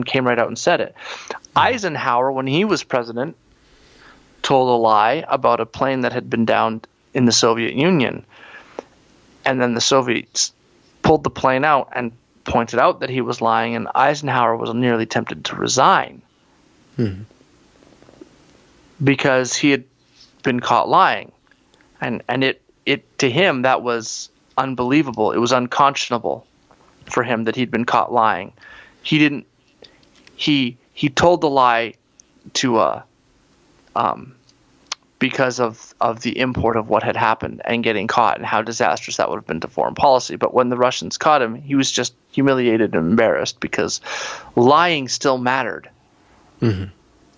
came right out and said it. Eisenhower, when he was president, told a lie about a plane that had been downed in the Soviet Union, and then the Soviets pulled the plane out and pointed out that he was lying, and Eisenhower was nearly tempted to resign because he had been caught lying, and it to him that was unbelievable. It was unconscionable for him that he'd been caught lying. He told the lie to because of the import of what had happened and getting caught and how disastrous that would have been to foreign policy. But when the Russians caught him, he was just humiliated and embarrassed because lying still mattered.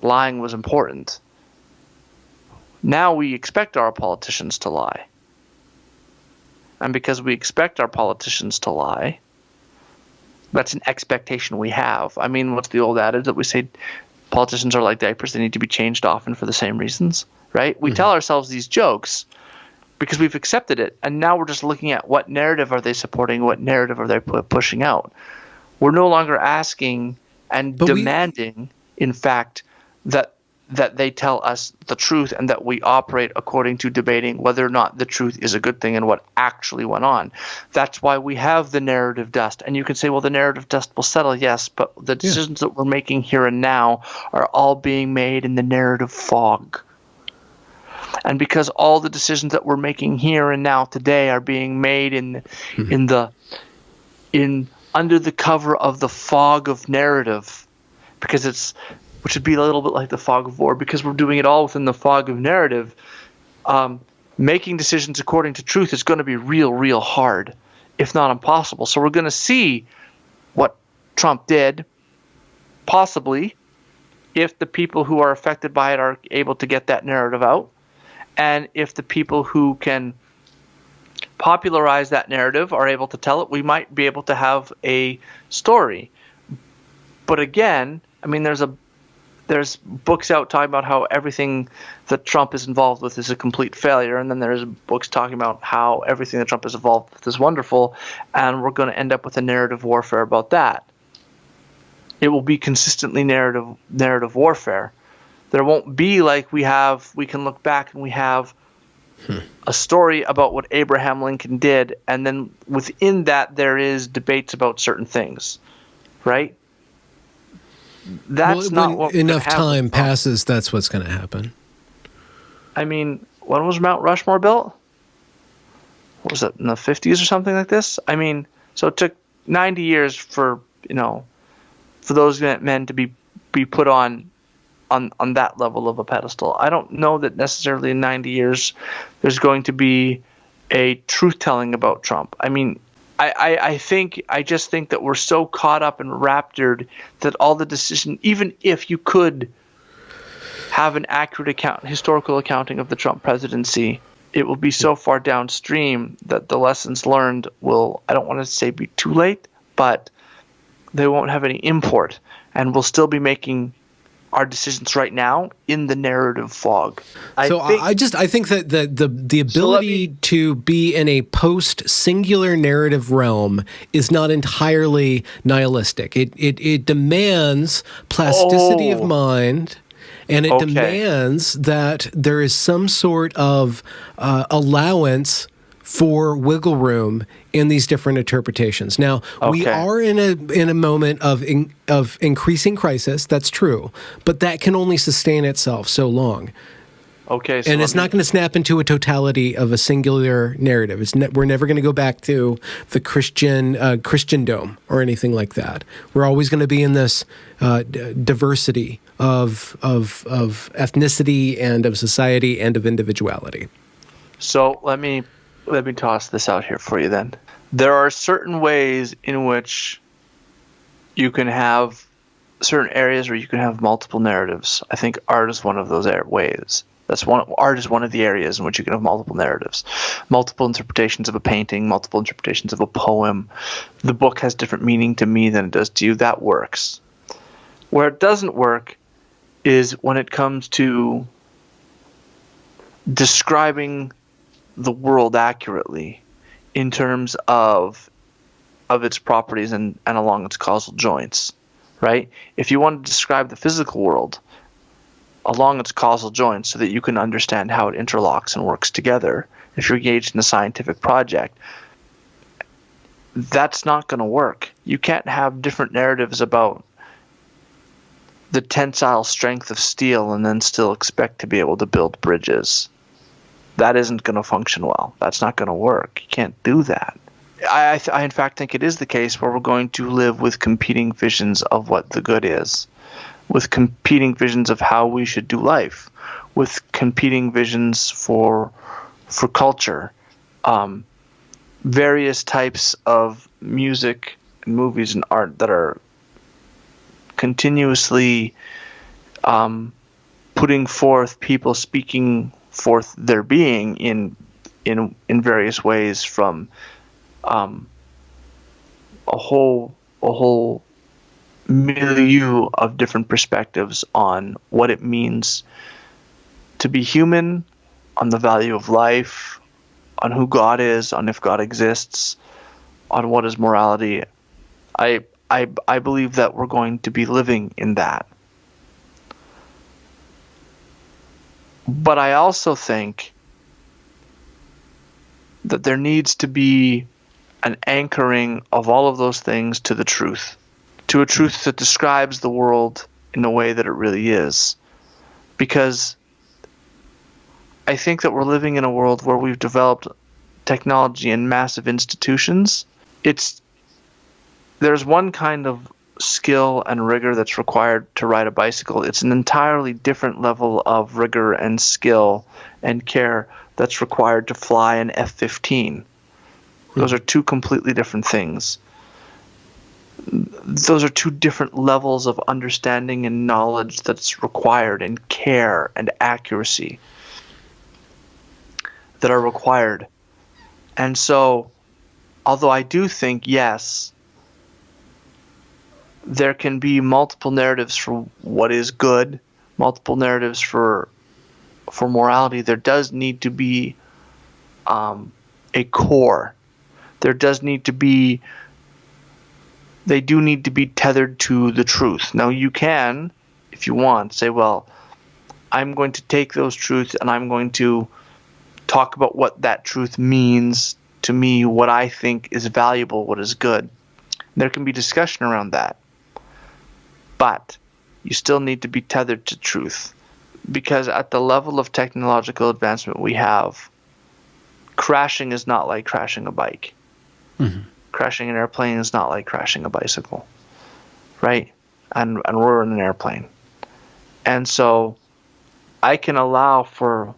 Lying was important. Now we expect our politicians to lie. And because we expect our politicians to lie, that's an expectation we have. I mean, what's the old adage that we say politicians are like diapers, they need to be changed often for the same reasons, right? We tell ourselves these jokes because we've accepted it, and now we're just looking at what narrative are they supporting, what narrative are they pushing out. We're no longer asking and demanding, in fact, that they tell us the truth and that we operate according to debating whether or not the truth is a good thing and what actually went on. That's why we have the narrative dust. And you can say, well, the narrative dust will settle, yes, but the decisions that we're making here and now are all being made in the narrative fog. And because all the decisions that we're making here and now today are being made under the cover of the fog of narrative, which would be a little bit like the fog of war, because we're doing it all within the fog of narrative. Making decisions according to truth is going to be real hard, if not impossible. So we're going to see what Trump did, possibly, if the people who are affected by it are able to get that narrative out, and if the people who can popularize that narrative are able to tell it, we might be able to have a story. But again, I mean, there's books out talking about how everything that Trump is involved with is a complete failure, and then there's books talking about how everything that Trump is involved with is wonderful, and we're going to end up with a narrative warfare about that. It will be consistently narrative warfare. There won't be like we can look back and we have a story about what Abraham Lincoln did, and then within that there is debates about certain things, right? That's not what enough time passes. That's what's going to happen. I mean, when was Mount Rushmore built? What was it, in the 50s or something like this? I mean, so it took 90 years for those men to be put on that level of a pedestal. I don't know that necessarily in 90 years there's going to be a truth telling about Trump. I mean, I just think that we're so caught up and raptured that all the decision, even if you could have an accurate historical accounting of the Trump presidency, it will be so far downstream that the lessons learned will, I don't want to say be too late, but they won't have any import, and we'll still be making our decisions right now in the narrative fog. I think that the ability to be in a post-singular narrative realm is not entirely nihilistic. It demands plasticity of mind, and it demands that there is some sort of allowance for wiggle room in these different interpretations. Now, we are in a moment of increasing crisis. That's true, but that can only sustain itself so long. Okay, so And it's not going to snap into a totality of a singular narrative. We're never going to go back to the Christendom or anything like that. We're always going to be in this diversity of ethnicity and of society and of individuality. So let me toss this out here for you then. There are certain ways in which you can have certain areas where you can have multiple narratives. I think art is one of those ways. Art is one of the areas in which you can have multiple narratives, multiple interpretations of a painting, multiple interpretations of a poem. The book has different meaning to me than it does to you. That works. Where it doesn't work is when it comes to describing the world accurately in terms of its properties and along its causal joints, right? If you want to describe the physical world along its causal joints so that you can understand how it interlocks and works together, if you're engaged in a scientific project, that's not going to work. You can't have different narratives about the tensile strength of steel and then still expect to be able to build bridges. That isn't going to function well. That's not going to work. You can't do that. I in fact think it is the case where we're going to live with competing visions of what the good is, with competing visions of how we should do life, with competing visions for culture, various types of music and movies and art that are continuously putting forth people speaking forth their being in various ways from a whole milieu of different perspectives on what it means to be human, on the value of life, on who God is, on if God exists, on what is morality. I believe that we're going to be living in that. But I also think that there needs to be an anchoring of all of those things to the truth, to a truth that describes the world in the way that it really is. Because I think that we're living in a world where we've developed technology and massive institutions. There's one kind of skill and rigor that's required to ride a bicycle. It's an entirely different level of rigor and skill and care that's required to fly an F-15. Those are two completely different things. Those are two different levels of understanding and knowledge that's required, and care and accuracy that are required. And so, although I do think, yes, there can be multiple narratives for what is good, multiple narratives for morality, there does need to be a core. There does need to be, they do need to be tethered to the truth. Now you can, if you want, say, well, I'm going to take those truths and I'm going to talk about what that truth means to me, what I think is valuable, what is good. There can be discussion around that. But you still need to be tethered to truth. Because at the level of technological advancement we have, crashing is not like crashing a bike. Mm-hmm. Crashing an airplane is not like crashing a bicycle. Right? And we're in an airplane. And so I can allow for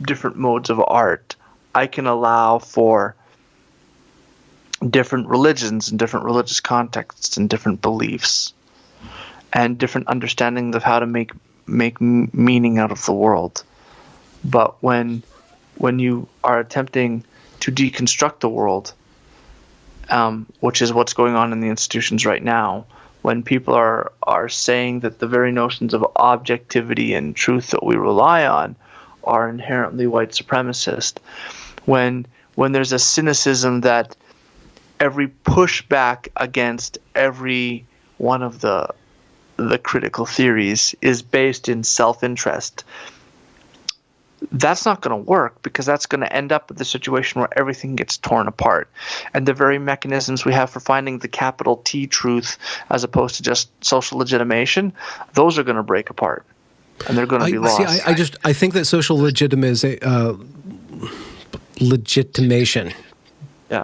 different modes of art. I can allow for different religions and different religious contexts and different beliefs and different understandings of how to make meaning out of the world. But when you are attempting to deconstruct the world, which is what's going on in the institutions right now, when people are saying that the very notions of objectivity and truth that we rely on are inherently white supremacist, when there's a cynicism that every pushback against every one of the critical theories is based in self-interest, that's not going to work, because that's going to end up with the situation where everything gets torn apart. And the very mechanisms we have for finding the capital T truth as opposed to just social legitimation, those are going to break apart. and they're going to be lost. I think that social legitimation. Yeah.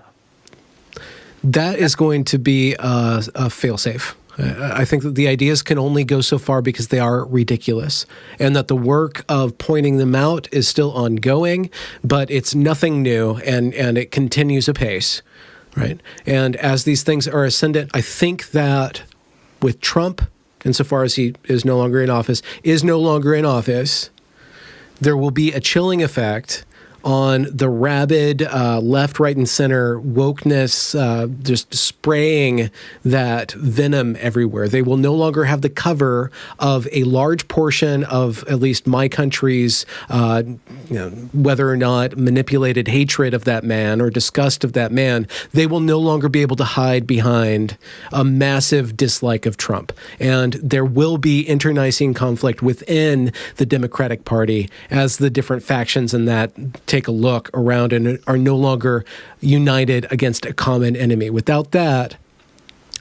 That is going to be a failsafe. I think that the ideas can only go so far because they are ridiculous, and that the work of pointing them out is still ongoing, but it's nothing new, and it continues apace, right? And as these things are ascendant, I think that with Trump, insofar as he is no longer in office, there will be a chilling effect on the rabid left, right, and center wokeness, just spraying that venom everywhere. They will no longer have the cover of a large portion of at least my country's, whether or not manipulated hatred of that man or disgust of that man. They will no longer be able to hide behind a massive dislike of Trump. And there will be internecine conflict within the Democratic Party as the different factions in that take a look around and are no longer united against a common enemy. Without that,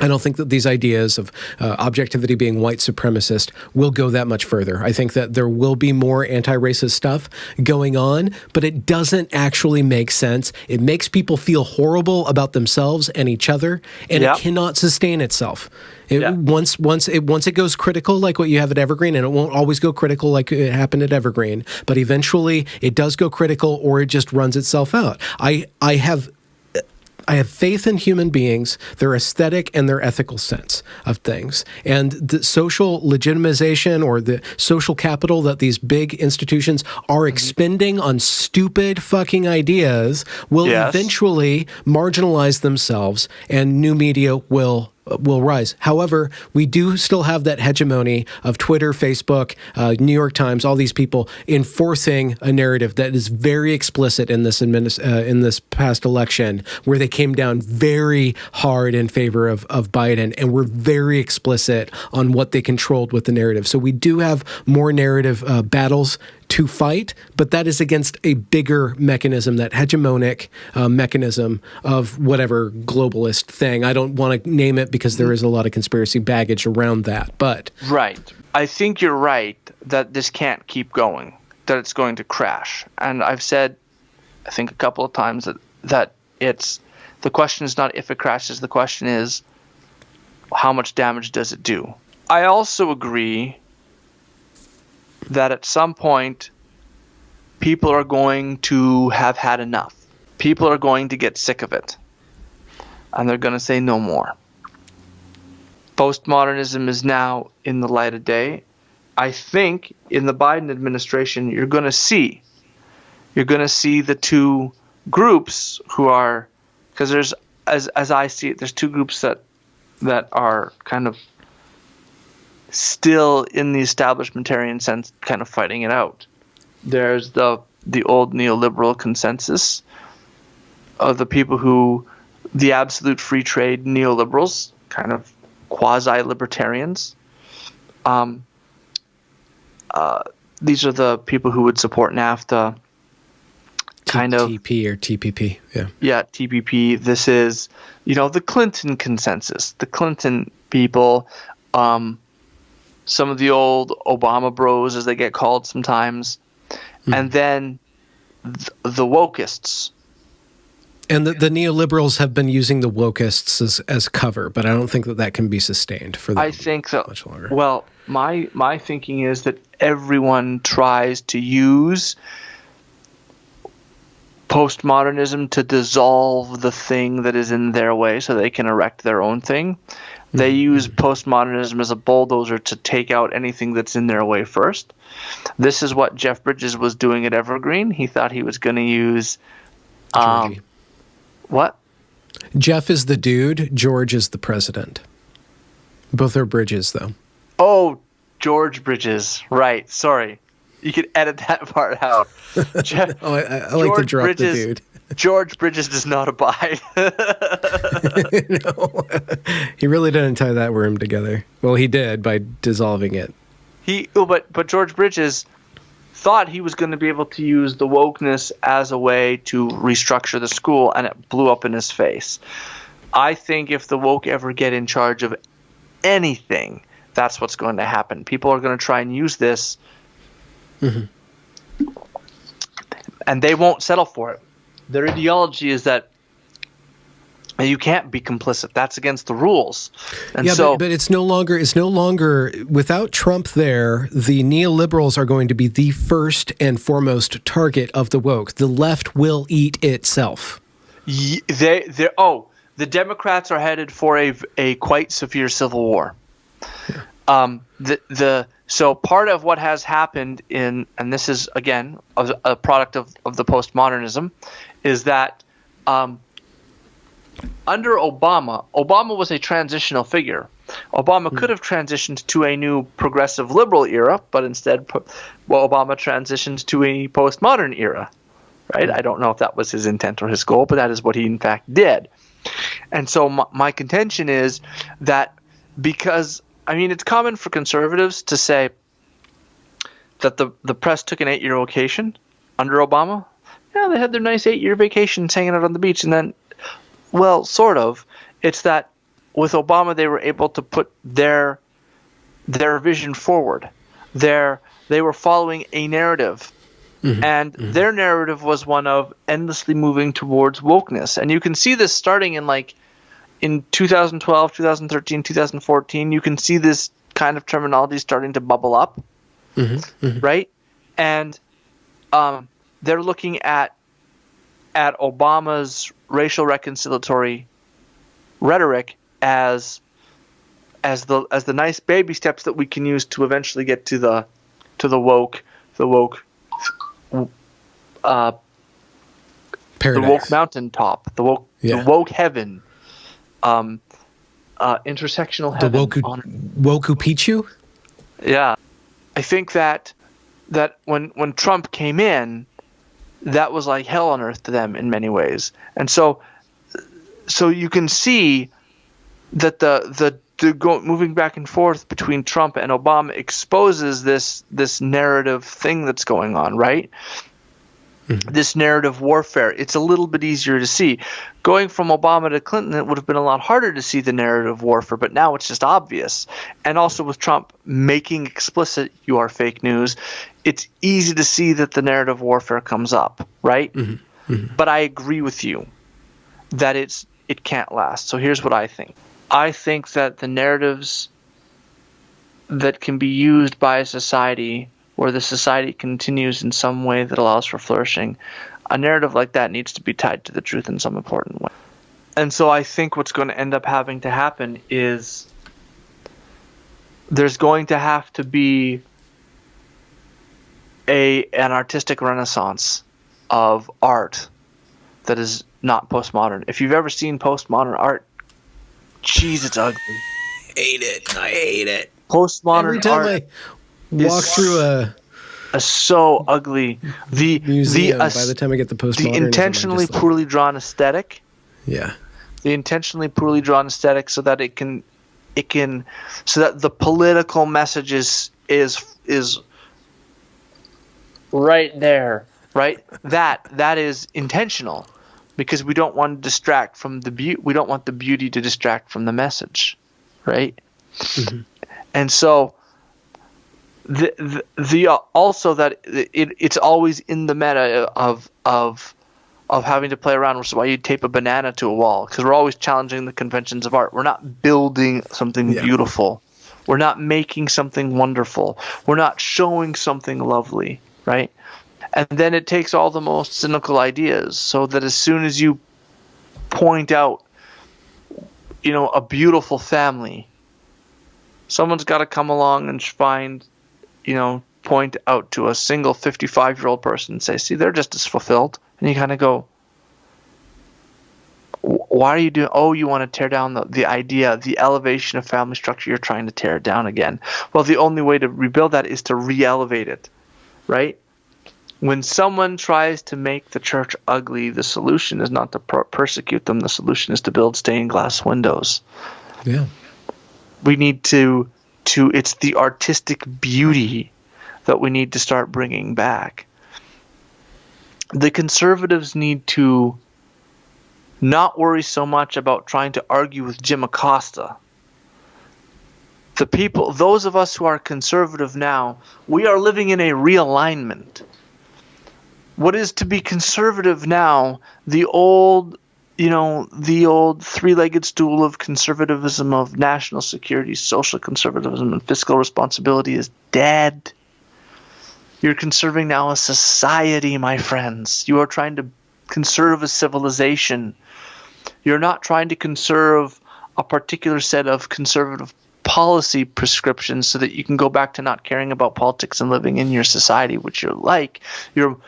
I don't think that these ideas of objectivity being white supremacist will go that much further. I think that there will be more anti-racist stuff going on, but it doesn't actually make sense. It makes people feel horrible about themselves and each other, and it cannot sustain itself. Once it goes critical, like what you have at Evergreen, and it won't always go critical like it happened at Evergreen, but eventually it does go critical, or it just runs itself out. I have faith in human beings, their aesthetic and their ethical sense of things. And the social legitimization or the social capital that these big institutions are expending on stupid fucking ideas will eventually marginalize themselves, and new media will rise. However, we do still have that hegemony of Twitter, Facebook, New York Times, all these people enforcing a narrative that is very explicit in this past election, where they came down very hard in favor of Biden and were very explicit on what they controlled with the narrative. So we do have more narrative battles to fight, but that is against a bigger mechanism, that hegemonic mechanism of whatever globalist thing. I don't want to name it because there is a lot of conspiracy baggage around that, but... Right. I think you're right that this can't keep going, that it's going to crash. And I've said, I think a couple of times, that it's... The question is not if it crashes, the question is how much damage does it do? I also agree that at some point people are going to have had enough. People are going to get sick of it, and they're going to say no more. Postmodernism is now in the light of day. I think in the Biden administration you're going to see the two groups who are, because there's, as I see it, there's two groups that are kind of still in the establishmentarian sense kind of fighting it out. There's the old neoliberal consensus of the people who, the absolute free trade neoliberals, kind of quasi-libertarians. These are the people who would support NAFTA, kind of TP or TPP. Yeah, TPP. This is, the Clinton consensus, the Clinton people, some of the old Obama bros, as they get called sometimes, and then the wokeists. And the neoliberals have been using the wokeists as cover, but I don't think that can be sustained for I think so. Much longer. Well, my thinking is that everyone tries to use postmodernism to dissolve the thing that is in their way so they can erect their own thing. They use postmodernism as a bulldozer to take out anything that's in their way first. This is what Jeff Bridges was doing at Evergreen. He thought he was going to use what? Jeff is the dude, George is the president. Both are Bridges, though. Oh, George Bridges. Right. Sorry. You could edit that part out. Jeff, I like to drop Bridges, the dude. George Bridges does not abide. No, he really didn't tie that worm together. Well, he did by dissolving it. But George Bridges thought he was going to be able to use the wokeness as a way to restructure the school, and it blew up in his face. I think if the woke ever get in charge of anything, that's what's going to happen. People are going to try and use this And they won't settle for it. Their ideology is that you can't be complicit. That's against the rules. And but it's no longer without Trump there, the neoliberals are going to be the first and foremost target of the woke. The left will eat itself. The Democrats are headed for a quite severe civil war. Yeah. So part of what has happened and this is again a product of the postmodernism, is that under Obama was a transitional figure. Obama could have transitioned to a new progressive liberal era, but instead, Obama transitioned to a postmodern era, right? I don't know if that was his intent or his goal, but that is what he in fact did. And so my contention is that because, it's common for conservatives to say that the press took an 8-year vacation under Obama. Yeah, they had their nice 8-year vacations hanging out on the beach, and then, well, sort of. It's that with Obama, they were able to put their vision forward. They were following a narrative, and their narrative was one of endlessly moving towards wokeness. And you can see this starting in 2012, 2013, 2014. You can see this kind of terminology starting to bubble up, right? And they're looking at Obama's racial reconciliatory rhetoric as the nice baby steps that we can use to eventually get to the woke Paradise. The woke mountaintop, the woke heaven, intersectional heaven. The Woku Pichu? Yeah. I think that when Trump came in, that was like hell on earth to them in many ways. And so you can see that moving back and forth between Trump and Obama exposes this narrative thing that's going on, right? This narrative warfare. It's a little bit easier to see. Going from Obama to Clinton, it would have been a lot harder to see the narrative warfare, but now it's just obvious. And also with Trump making explicit you are fake news, it's easy to see that the narrative warfare comes up, right? But I agree with you that it can't last. So here's what I think. I think that the narratives that can be used by a society where the society continues in some way that allows for flourishing, a narrative like that needs to be tied to the truth in some important way. And so I think what's going to end up having to happen is there's going to have to be an artistic renaissance of art that is not postmodern. If you've ever seen postmodern art, jeez, it's ugly. I hate it. Postmodern Every time art I walk through a so ugly. The museum, by the time I get the postmodernism, the intentionally poorly drawn aesthetic. Yeah. The intentionally poorly drawn aesthetic, so that it can, so that the political message is right there, right? That is intentional, because we don't want to distract from the beauty. We don't want the beauty to distract from the message, right? And so. Also that it's always in the meta of having to play around, which is why you tape a banana to a wall, because we're always challenging the conventions of art. We're not building something beautiful. We're not making something wonderful. We're not showing something lovely, right? And then it takes all the most cynical ideas, so that as soon as you point out, a beautiful family, someone's got to come along and point out to a single 55-year-old person and say, see, they're just as fulfilled. And you kind of go, why are you doing? Oh, you want to tear down the idea, the elevation of family structure. You're trying to tear it down again. Well, the only way to rebuild that is to re-elevate it, right? When someone tries to make the church ugly, the solution is not to persecute them. The solution is to build stained glass windows. Yeah. We need to it's the artistic beauty that we need to start bringing back. The conservatives need to not worry so much about trying to argue with Jim Acosta The people, those of us who are conservative now, we are living in a realignment. What is to be conservative now, the old three-legged stool of conservatism, of national security, social conservatism, and fiscal responsibility is dead. You're conserving now a society, my friends. You are trying to conserve a civilization. You're not trying to conserve a particular set of conservative policy prescriptions so that you can go back to not caring about politics and living in your society, which you're like. Your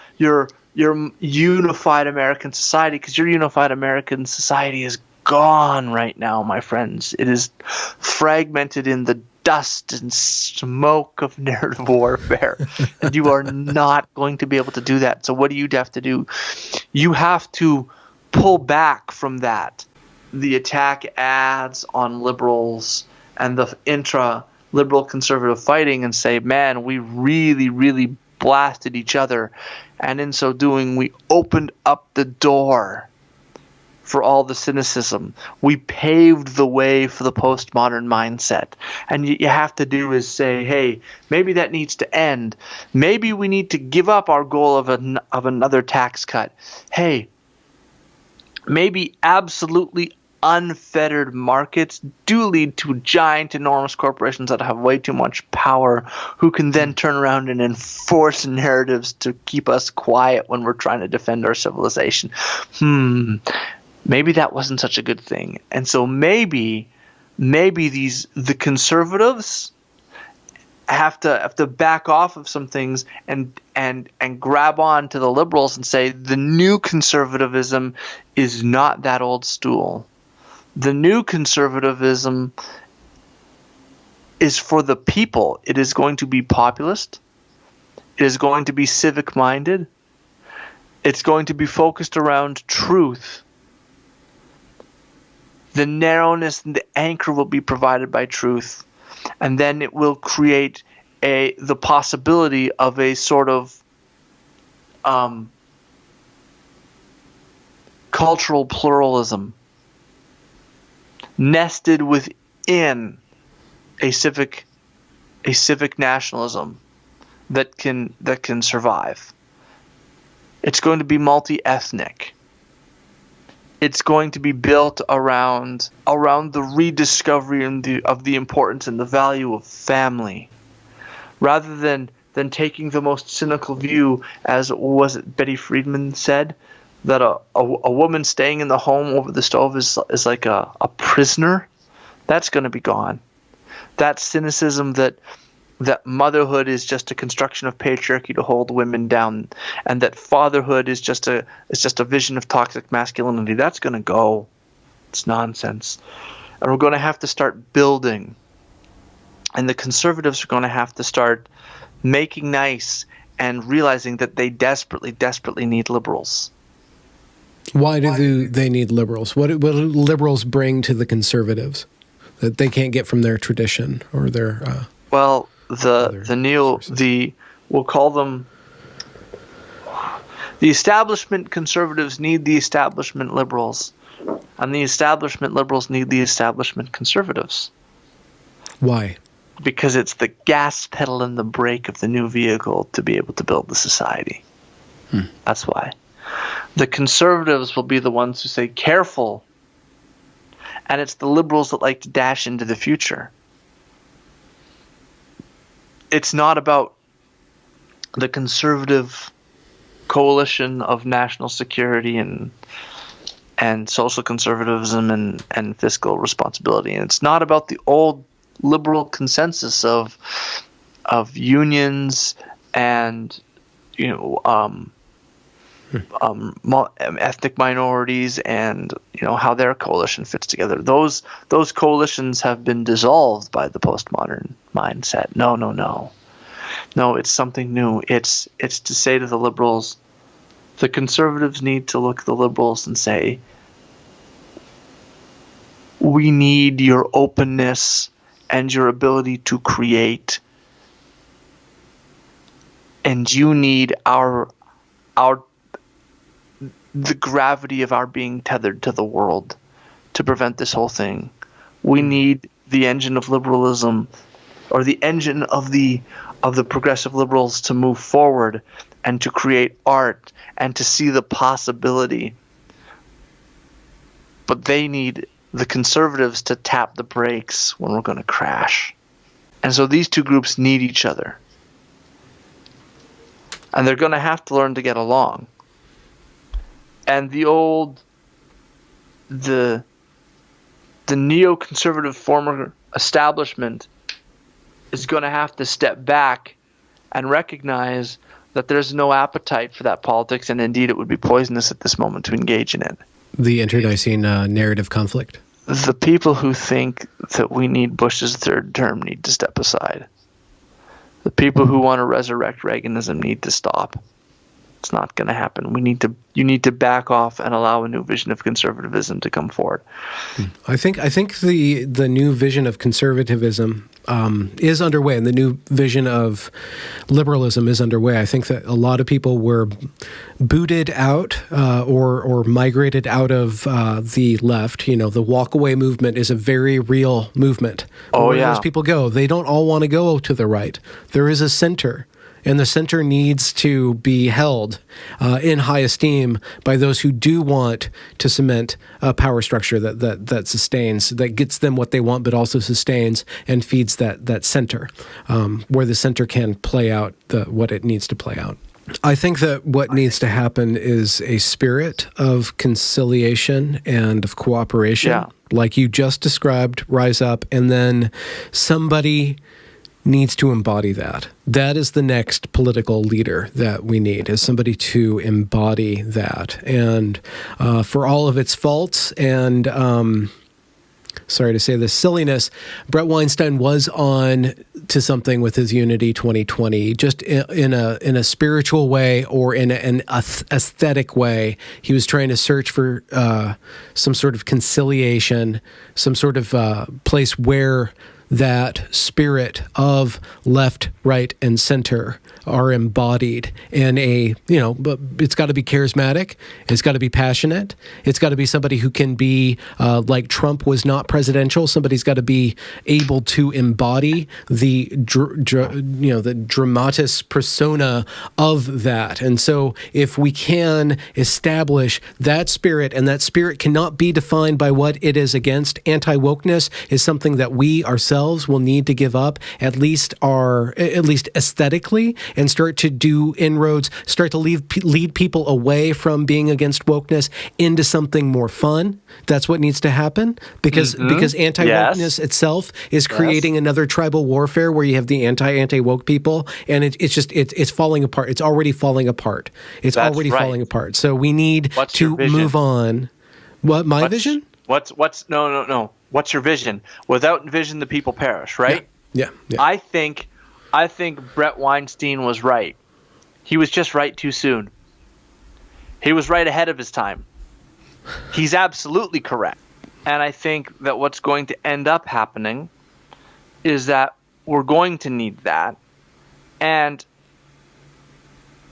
unified American society, because your unified American society is gone right now, my friends. It is fragmented in the dust and smoke of narrative warfare. And you are not going to be able to do that. So what do you have to do? You have to pull back from that. The attack ads on liberals and the intra-liberal conservative fighting and say, man, we really, really blasted each other. And in so doing, we opened up the door for all the cynicism. We paved the way for the postmodern mindset. And you have to do is say, hey, maybe that needs to end. Maybe we need to give up our goal of another tax cut. Hey, maybe absolutely unfettered markets do lead to giant, enormous corporations that have way too much power, who can then turn around and enforce narratives to keep us quiet when we're trying to defend our civilization. Maybe that wasn't such a good thing. And so maybe the conservatives have to back off of some things and grab on to the liberals and say the new conservatism is not that old stool. The new conservatism is for the people. It is going to be populist. It is going to be civic-minded. It's going to be focused around truth. The narrowness and the anchor will be provided by truth. And then it will create the possibility of a sort of cultural pluralism nested within a civic nationalism that can survive. It's going to be multi-ethnic. It's going to be built around the rediscovery of the importance and the value of family, rather than taking the most cynical view, as was it Betty Friedman said, that a woman staying in the home over the stove is like a prisoner. That's going to be gone. That cynicism that motherhood is just a construction of patriarchy to hold women down, and that fatherhood is just a vision of toxic masculinity, that's going to go. It's nonsense. And we're going to have to start building. And the conservatives are going to have to start making nice and realizing that they desperately, desperately need liberals. Why do they need liberals? What do liberals bring to the conservatives that they can't get from their tradition or their we'll call them the establishment conservatives need the establishment liberals, and the establishment liberals need the establishment conservatives. Why? Because it's the gas pedal and the brake of the new vehicle to be able to build the society. That's why. The conservatives will be the ones who say, careful. And it's the liberals that like to dash into the future. It's not about the conservative coalition of national security and social conservatism and fiscal responsibility. And it's not about the old liberal consensus of unions and ethnic minorities and how their coalition fits together. Those coalitions have been dissolved by the postmodern mindset. No, it's something new. It's to say to the liberals, the conservatives need to look at the liberals and say, we need your openness and your ability to create, and you need the gravity of our being tethered to the world to prevent this whole thing. We need the engine of liberalism, or the engine of the progressive liberals to move forward and to create art and to see the possibility. But they need the conservatives to tap the brakes when we're going to crash. And so these two groups need each other. And they're going to have to learn to get along. And the neoconservative former establishment is going to have to step back and recognize that there's no appetite for that politics, and indeed it would be poisonous at this moment to engage in it. The internecine narrative conflict. The people who think that we need Bush's third term need to step aside. The people who want to resurrect Reaganism need to stop. It's not going to happen. You need to back off and allow a new vision of conservatism to come forward. I think the new vision of conservatism is underway, and the new vision of liberalism is underway. I think that a lot of people were booted out or migrated out of the left. You know, the walk-away movement is a very real movement. Where those people go, they don't all want to go to the right. There is a center. And the center needs to be held in high esteem by those who do want to cement a power structure that sustains, that gets them what they want, but also sustains and feeds that center, where the center can play out what it needs to play out. I think that what needs to happen is a spirit of conciliation and of cooperation, like you just described, rise up, and then somebody needs to embody that. That is the next political leader that we need, is somebody to embody that. And for all of its faults and, sorry to say this, silliness, Brett Weinstein was on to something with his Unity 2020, just in a spiritual way or in an aesthetic way. He was trying to search for some sort of conciliation, some sort of place where that spirit of left, right, and center are embodied in but it's got to be charismatic, it's got to be passionate, it's got to be somebody who can be like Trump was not presidential. Somebody's got to be able to embody the dramatis persona of that. And so if we can establish that spirit, and that spirit cannot be defined by what it is against, anti-wokeness is something that we ourselves will need to give up, at least aesthetically, and start to do inroads, start to lead people away from being against wokeness into something more fun. That's what needs to happen, because anti-wokeness itself is creating another tribal warfare where you have the anti-woke people, and it's falling apart. It's already falling apart. Falling apart. So we need to move on. What, my vision? No. What's your vision? Without vision, the people perish, right? Yeah. I think Brett Weinstein was right. He was just right too soon. He was right ahead of his time. He's absolutely correct. And I think that what's going to end up happening is that we're going to need that. And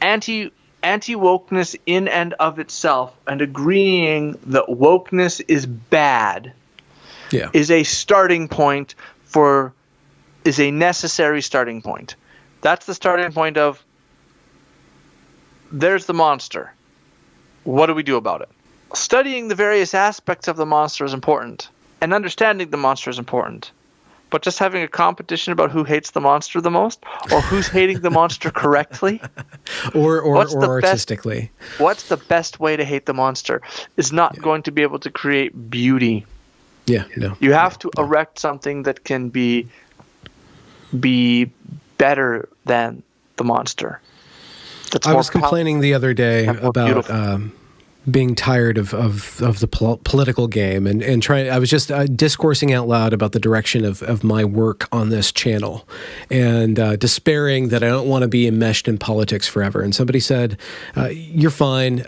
anti-wokeness in and of itself, and agreeing that wokeness is bad, is a starting point is a necessary starting point. That's the starting point of, there's the monster. What do we do about it? Studying the various aspects of the monster is important, and understanding the monster is important. But just having a competition about who hates the monster the most, or who's hating the monster correctly, or artistically, what's the best way to hate the monster, is not going to be able to create beauty. You have to erect something that can be better than the monster. I was complaining the other day about being tired of the political game and trying. I was just discoursing out loud about the direction of my work on this channel, and despairing that I don't want to be enmeshed in politics forever. And somebody said, "You're fine.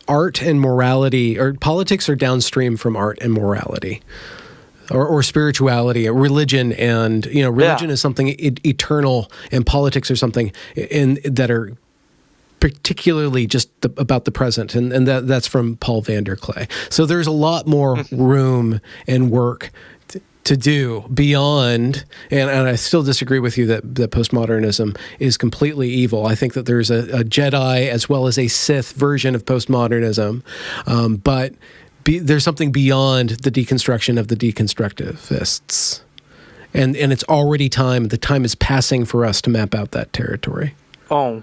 Art and morality, or politics, are downstream from art and morality." Or spirituality, religion, and religion is something eternal, and politics are something that are particularly just about the present, and that's from Paul Vanderklay. So there's a lot more room and work to do beyond, and I still disagree with you that postmodernism is completely evil. I think that there's a Jedi as well as a Sith version of postmodernism, but there's something beyond the deconstruction of the deconstructivists. And it's already time. The time is passing for us to map out that territory. Oh,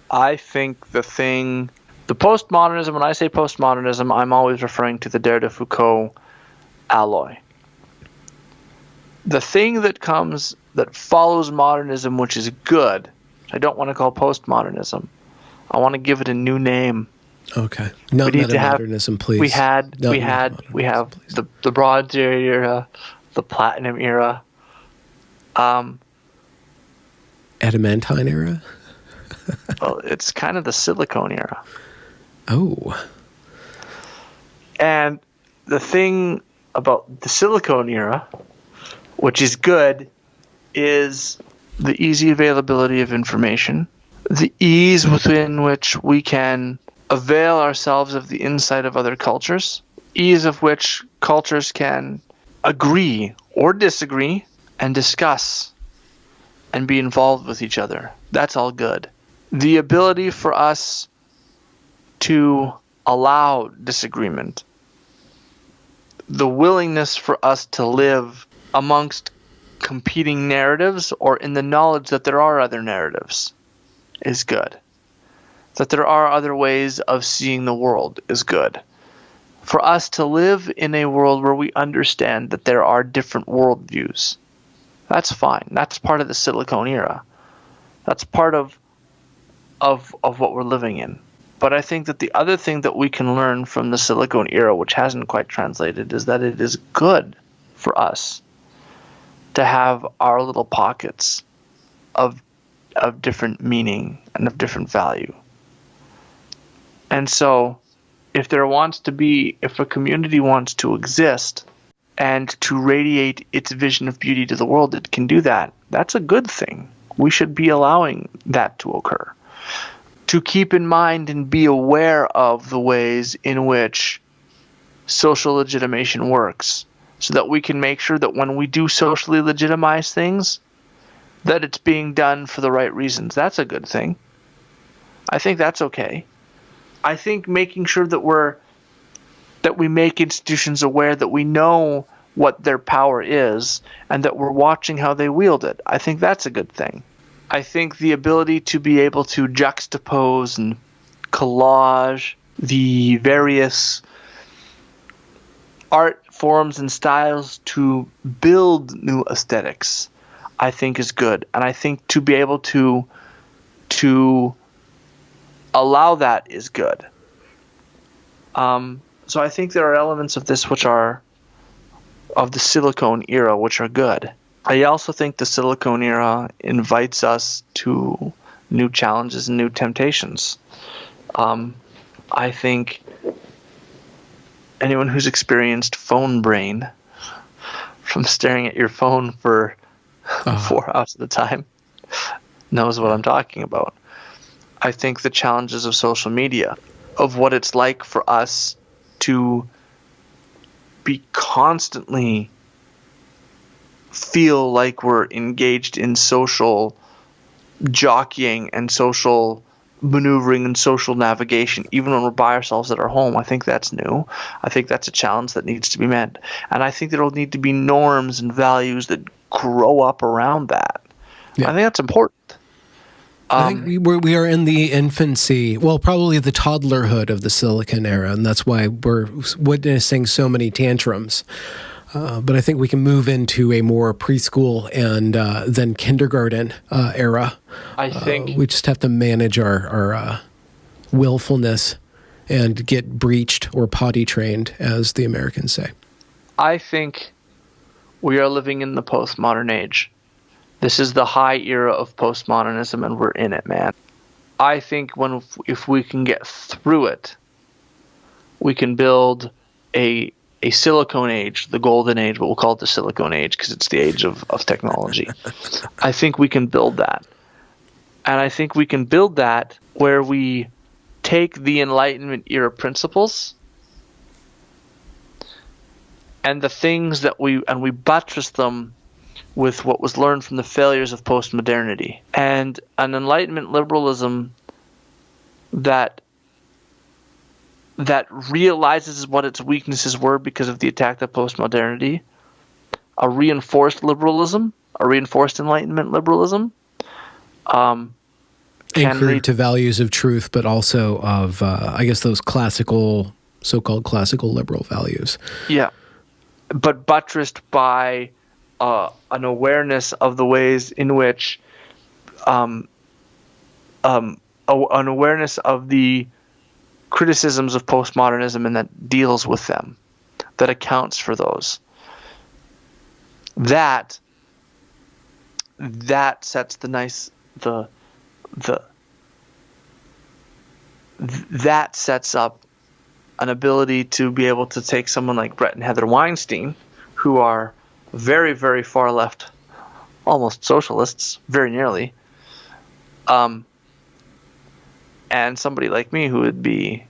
I think the postmodernism, when I say postmodernism, I'm always referring to the Derrida Foucault alloy. The thing that follows modernism, which is good, I don't want to call postmodernism. I want to give it a new name. Okay. Not metamodernism, please. We have the Bronze era, the Platinum era. Adamantine era? Well, it's kind of the silicone era. Oh. And the thing about the silicone era, which is good, is the easy availability of information, the ease within which we can avail ourselves of the insight of other cultures, ease of which cultures can agree or disagree and discuss and be involved with each other. That's all good. The ability for us to allow disagreement, the willingness for us to live amongst competing narratives or in the knowledge that there are other narratives is good. That there are other ways of seeing the world is good. For us to live in a world where we understand that there are different worldviews, that's fine. That's part of the silicone era. That's part of what we're living in. But I think that the other thing that we can learn from the silicone era, which hasn't quite translated, is that it is good for us to have our little pockets of different meaning and of different value. And so if a community wants to exist and to radiate its vision of beauty to the world, it can do that. That's a good thing. We should be allowing that to occur. To keep in mind and be aware of the ways in which social legitimation works, so that we can make sure that when we do socially legitimize things, that it's being done for the right reasons. That's a good thing. I think that's okay. I think making sure that we make institutions aware that we know what their power is and that we're watching how they wield it, I think that's a good thing. I think the ability to be able to juxtapose and collage the various art forms and styles to build new aesthetics, I think is good. And I think to be able to allow that is good. So I think there are elements of this which are of the silicone era which are good. I also think the silicone era invites us to new challenges and new temptations. I think anyone who's experienced phone brain from staring at your phone for 4 hours at a time knows what I'm talking about. I think the challenges of social media, of what it's like for us to be constantly feel like we're engaged in social jockeying and social maneuvering and social navigation, even when we're by ourselves at our home. I think that's new. I think that's a challenge that needs to be met. And I think there will need to be norms and values that grow up around that. Yeah. I think that's important. I think we are in the infancy, well, probably the toddlerhood of the Silicon era, and that's why we're witnessing so many tantrums. But I think we can move into a more preschool and then kindergarten era. I think we just have to manage our willfulness and get breached or potty trained, as the Americans say. I think we are living in the postmodern age. This is the high era of postmodernism, and we're in it, man. I think if we can get through it, we can build a silicone age, the golden age, but we'll call it the silicone age because it's the age of technology. I think we can build that. And I think we can build that where we take the Enlightenment era principles and the things that we buttress them with what was learned from the failures of postmodernity, and an Enlightenment liberalism that realizes what its weaknesses were because of the attack of postmodernity, a reinforced liberalism, a reinforced Enlightenment liberalism, anchored to values of truth, but also of, I guess, those classical, so-called classical liberal values. Yeah, but buttressed by an awareness of the ways in which, an awareness of the criticisms of postmodernism and that deals with them, that accounts for those. That sets that sets up an ability to be able to take someone like Brett and Heather Weinstein, who are very, very far left, almost socialists, very nearly, and somebody like me who would be,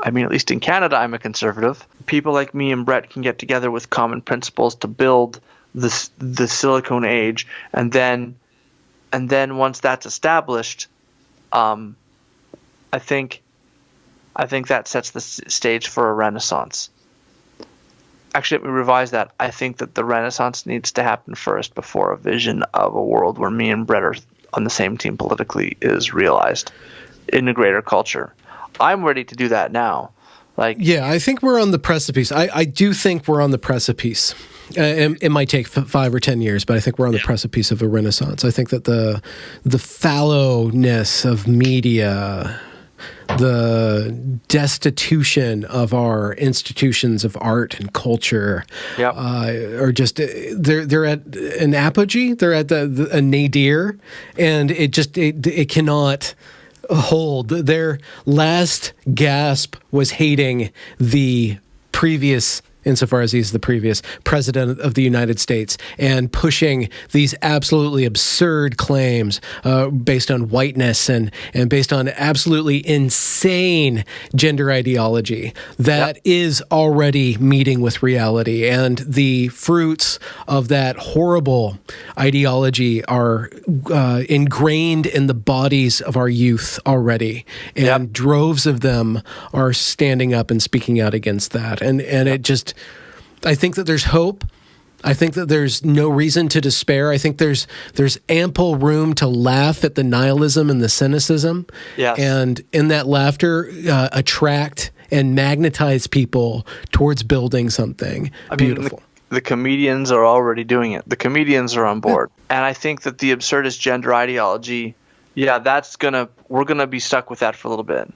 I mean, at least in Canada, I'm a conservative. People like me and Brett can get together with common principles to build the silicone age, and then once that's established, I think that sets the stage for a renaissance. Actually, let me revise that. I think that the renaissance needs to happen first before a vision of a world where me and Brett are on the same team politically is realized in a greater culture. I'm ready to do that now. Yeah, I think we're on the precipice. I do think we're on the precipice. It might take 5 or 10 years, but I think we're on the precipice of a renaissance. I think that the fallowness of media, the destitution of our institutions of art and culture, are just they're at an apogee. They're at a nadir, and it cannot hold. Their last gasp was hating the previous, insofar as he's the previous president of the United States, and pushing these absolutely absurd claims based on whiteness and based on absolutely insane gender ideology that is already meeting with reality. And the fruits of that horrible ideology are ingrained in the bodies of our youth already. And droves of them are standing up and speaking out against that. And it just, I think that there's hope. I think that there's no reason to despair. I think there's ample room to laugh at the nihilism and the cynicism. Yes. And in that laughter, attract and magnetize people towards building something beautiful. The comedians are already doing it. The comedians are on board. And I think that the absurdist gender ideology, we're gonna be stuck with that for a little bit.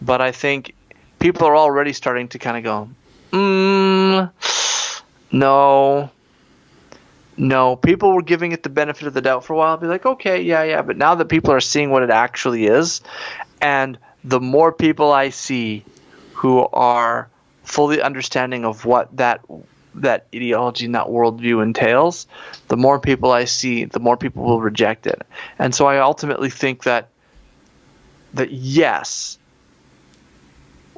But I think people are already starting to kind of go, no. People were giving it the benefit of the doubt for a while. Be like, okay, yeah. But now that people are seeing what it actually is, and the more people I see who are fully understanding of what that ideology and that worldview entails, the more people I see, the more people will reject it. And so I ultimately think that yes,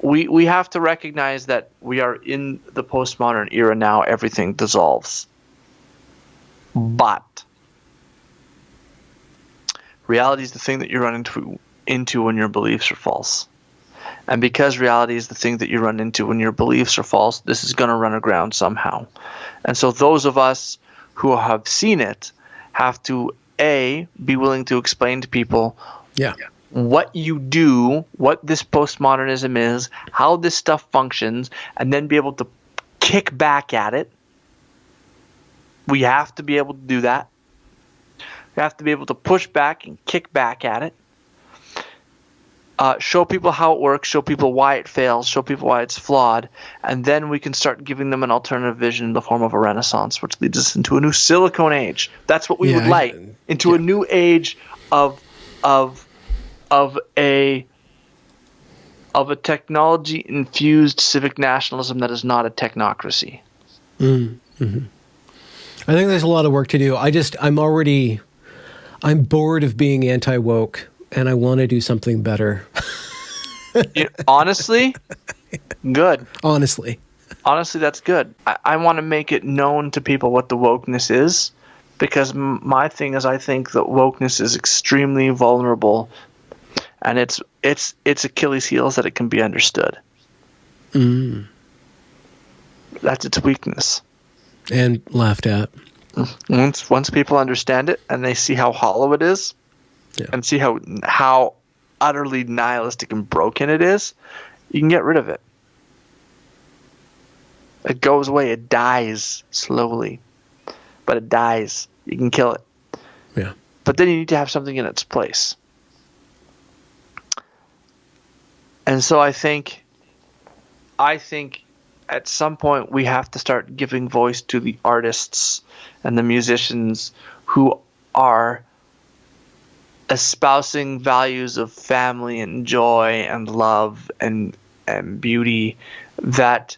we have to recognize that we are in the postmodern era now. Everything dissolves. But reality is the thing that you run into when your beliefs are false. And because reality is the thing that you run into when your beliefs are false, this is going to run aground somehow. And so those of us who have seen it have to, A, be willing to explain to people what you do, what this postmodernism is, how this stuff functions, and then be able to kick back at it. We have to be able to do that. We have to be able to push back and kick back at it. Show people how it works, show people why it fails, show people why it's flawed, and then we can start giving them an alternative vision in the form of a renaissance, which leads us into a new silicone age. That's what we would like, into a new age of a technology-infused civic nationalism that is not a technocracy. Mm-hmm. I think there's a lot of work to do. I'm bored of being anti-woke, and I want to do something better. Honestly, good. Honestly. Honestly, that's good. I want to make it known to people what the wokeness is, because my thing is I think that wokeness is extremely vulnerable, and its Achilles heel is that it can be understood. That's its weakness. And laughed at. Once people understand it and they see how hollow it is, and see how utterly nihilistic and broken it is, you can get rid of it. It goes away. It dies slowly, but it dies. You can kill it. Yeah. But then you need to have something in its place. And so I think at some point we have to start giving voice to the artists and the musicians who are espousing values of family and joy and love and beauty that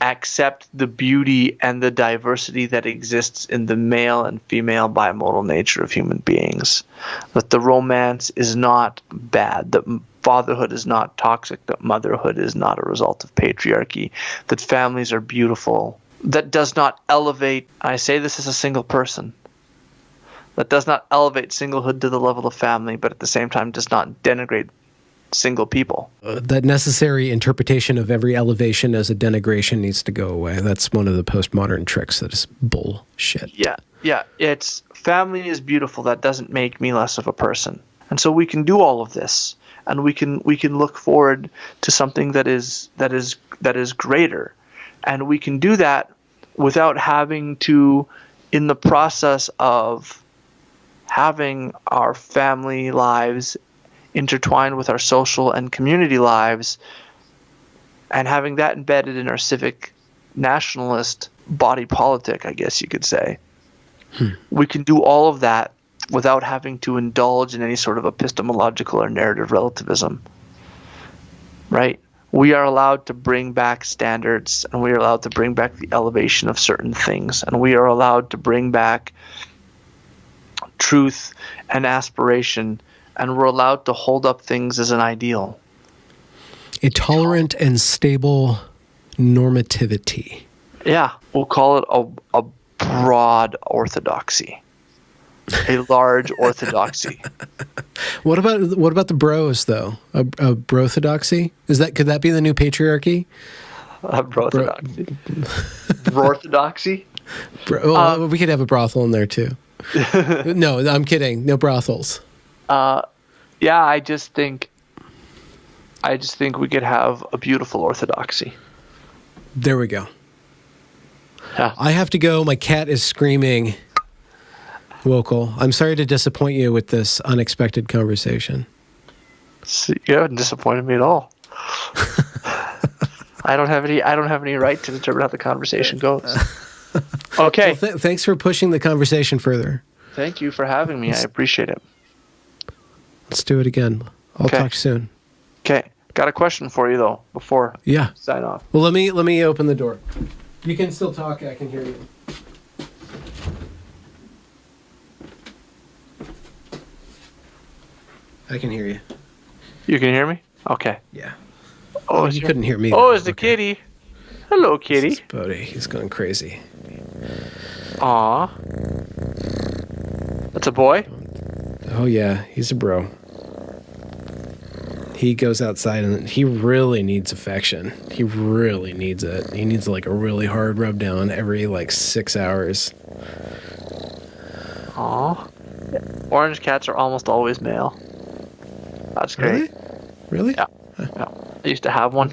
accept the beauty and the diversity that exists in the male and female bimodal nature of human beings. That the romance is not bad, that fatherhood is not toxic, that motherhood is not a result of patriarchy, that families are beautiful, that does not elevate, I say this as a single person, that does not elevate singlehood to the level of family, but at the same time does not denigrate single people. That necessary interpretation of every elevation as a denigration needs to go away. That's one of the postmodern tricks that is bullshit. Yeah. It's family is beautiful. That doesn't make me less of a person. And so we can do all of this, and we can look forward to something that is greater, and we can do that without having to, in the process of having our family lives intertwined with our social and community lives, and having that embedded in our civic nationalist body politic, I guess you could say. We can do all of that without having to indulge in any sort of epistemological or narrative relativism, right? We are allowed to bring back standards, and we are allowed to bring back the elevation of certain things, and we are allowed to bring back truth and aspiration, and we're allowed to hold up things as an ideal. A tolerant and stable normativity. Yeah, we'll call it a broad orthodoxy, a large orthodoxy. What about the bros though? A brothodoxy? Could that be the new patriarchy? Brothodoxy. Orthodoxy. We could have a brothel in there too. No, I'm kidding. No brothels. Yeah, I just think we could have a beautiful orthodoxy. There we go. Yeah. I have to go. My cat is screaming. Wokal, I'm sorry to disappoint you with this unexpected conversation. You haven't disappointed me at all. I don't have any right to determine how the conversation goes. Okay. Well, thanks for pushing the conversation further. Thank you for having me. I appreciate it. Let's do it again. I'll talk soon. Okay. Got a question for you though before we sign off. Well, let me open the door. You can still talk. I can hear you. I can hear you. You can hear me? Okay. Yeah. Oh, you couldn't hear me. Oh, it's the kitty. Hello, kitty. This is Bodie. He's going crazy. Aw. That's a boy? Oh, yeah. He's a bro. He goes outside and he really needs affection. He really needs it. He needs like a really hard rub down every 6 hours. Aw. Orange cats are almost always male. That's great. Really? Yeah. Yeah. I used to have one.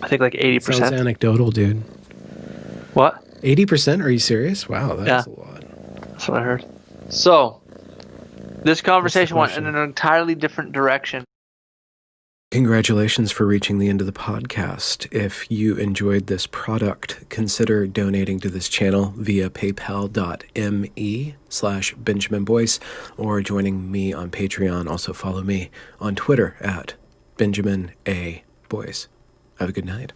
I think 80%. Sounds anecdotal, dude. What? 80%? Are you serious? Wow, that's a lot. That's what I heard. So, this conversation went in an entirely different direction. Congratulations for reaching the end of the podcast. If you enjoyed this product, consider donating to this channel via paypal.me/Benjamin Boyce or joining me on Patreon. Also follow me on Twitter at Benjamin A. Boyce. Have a good night.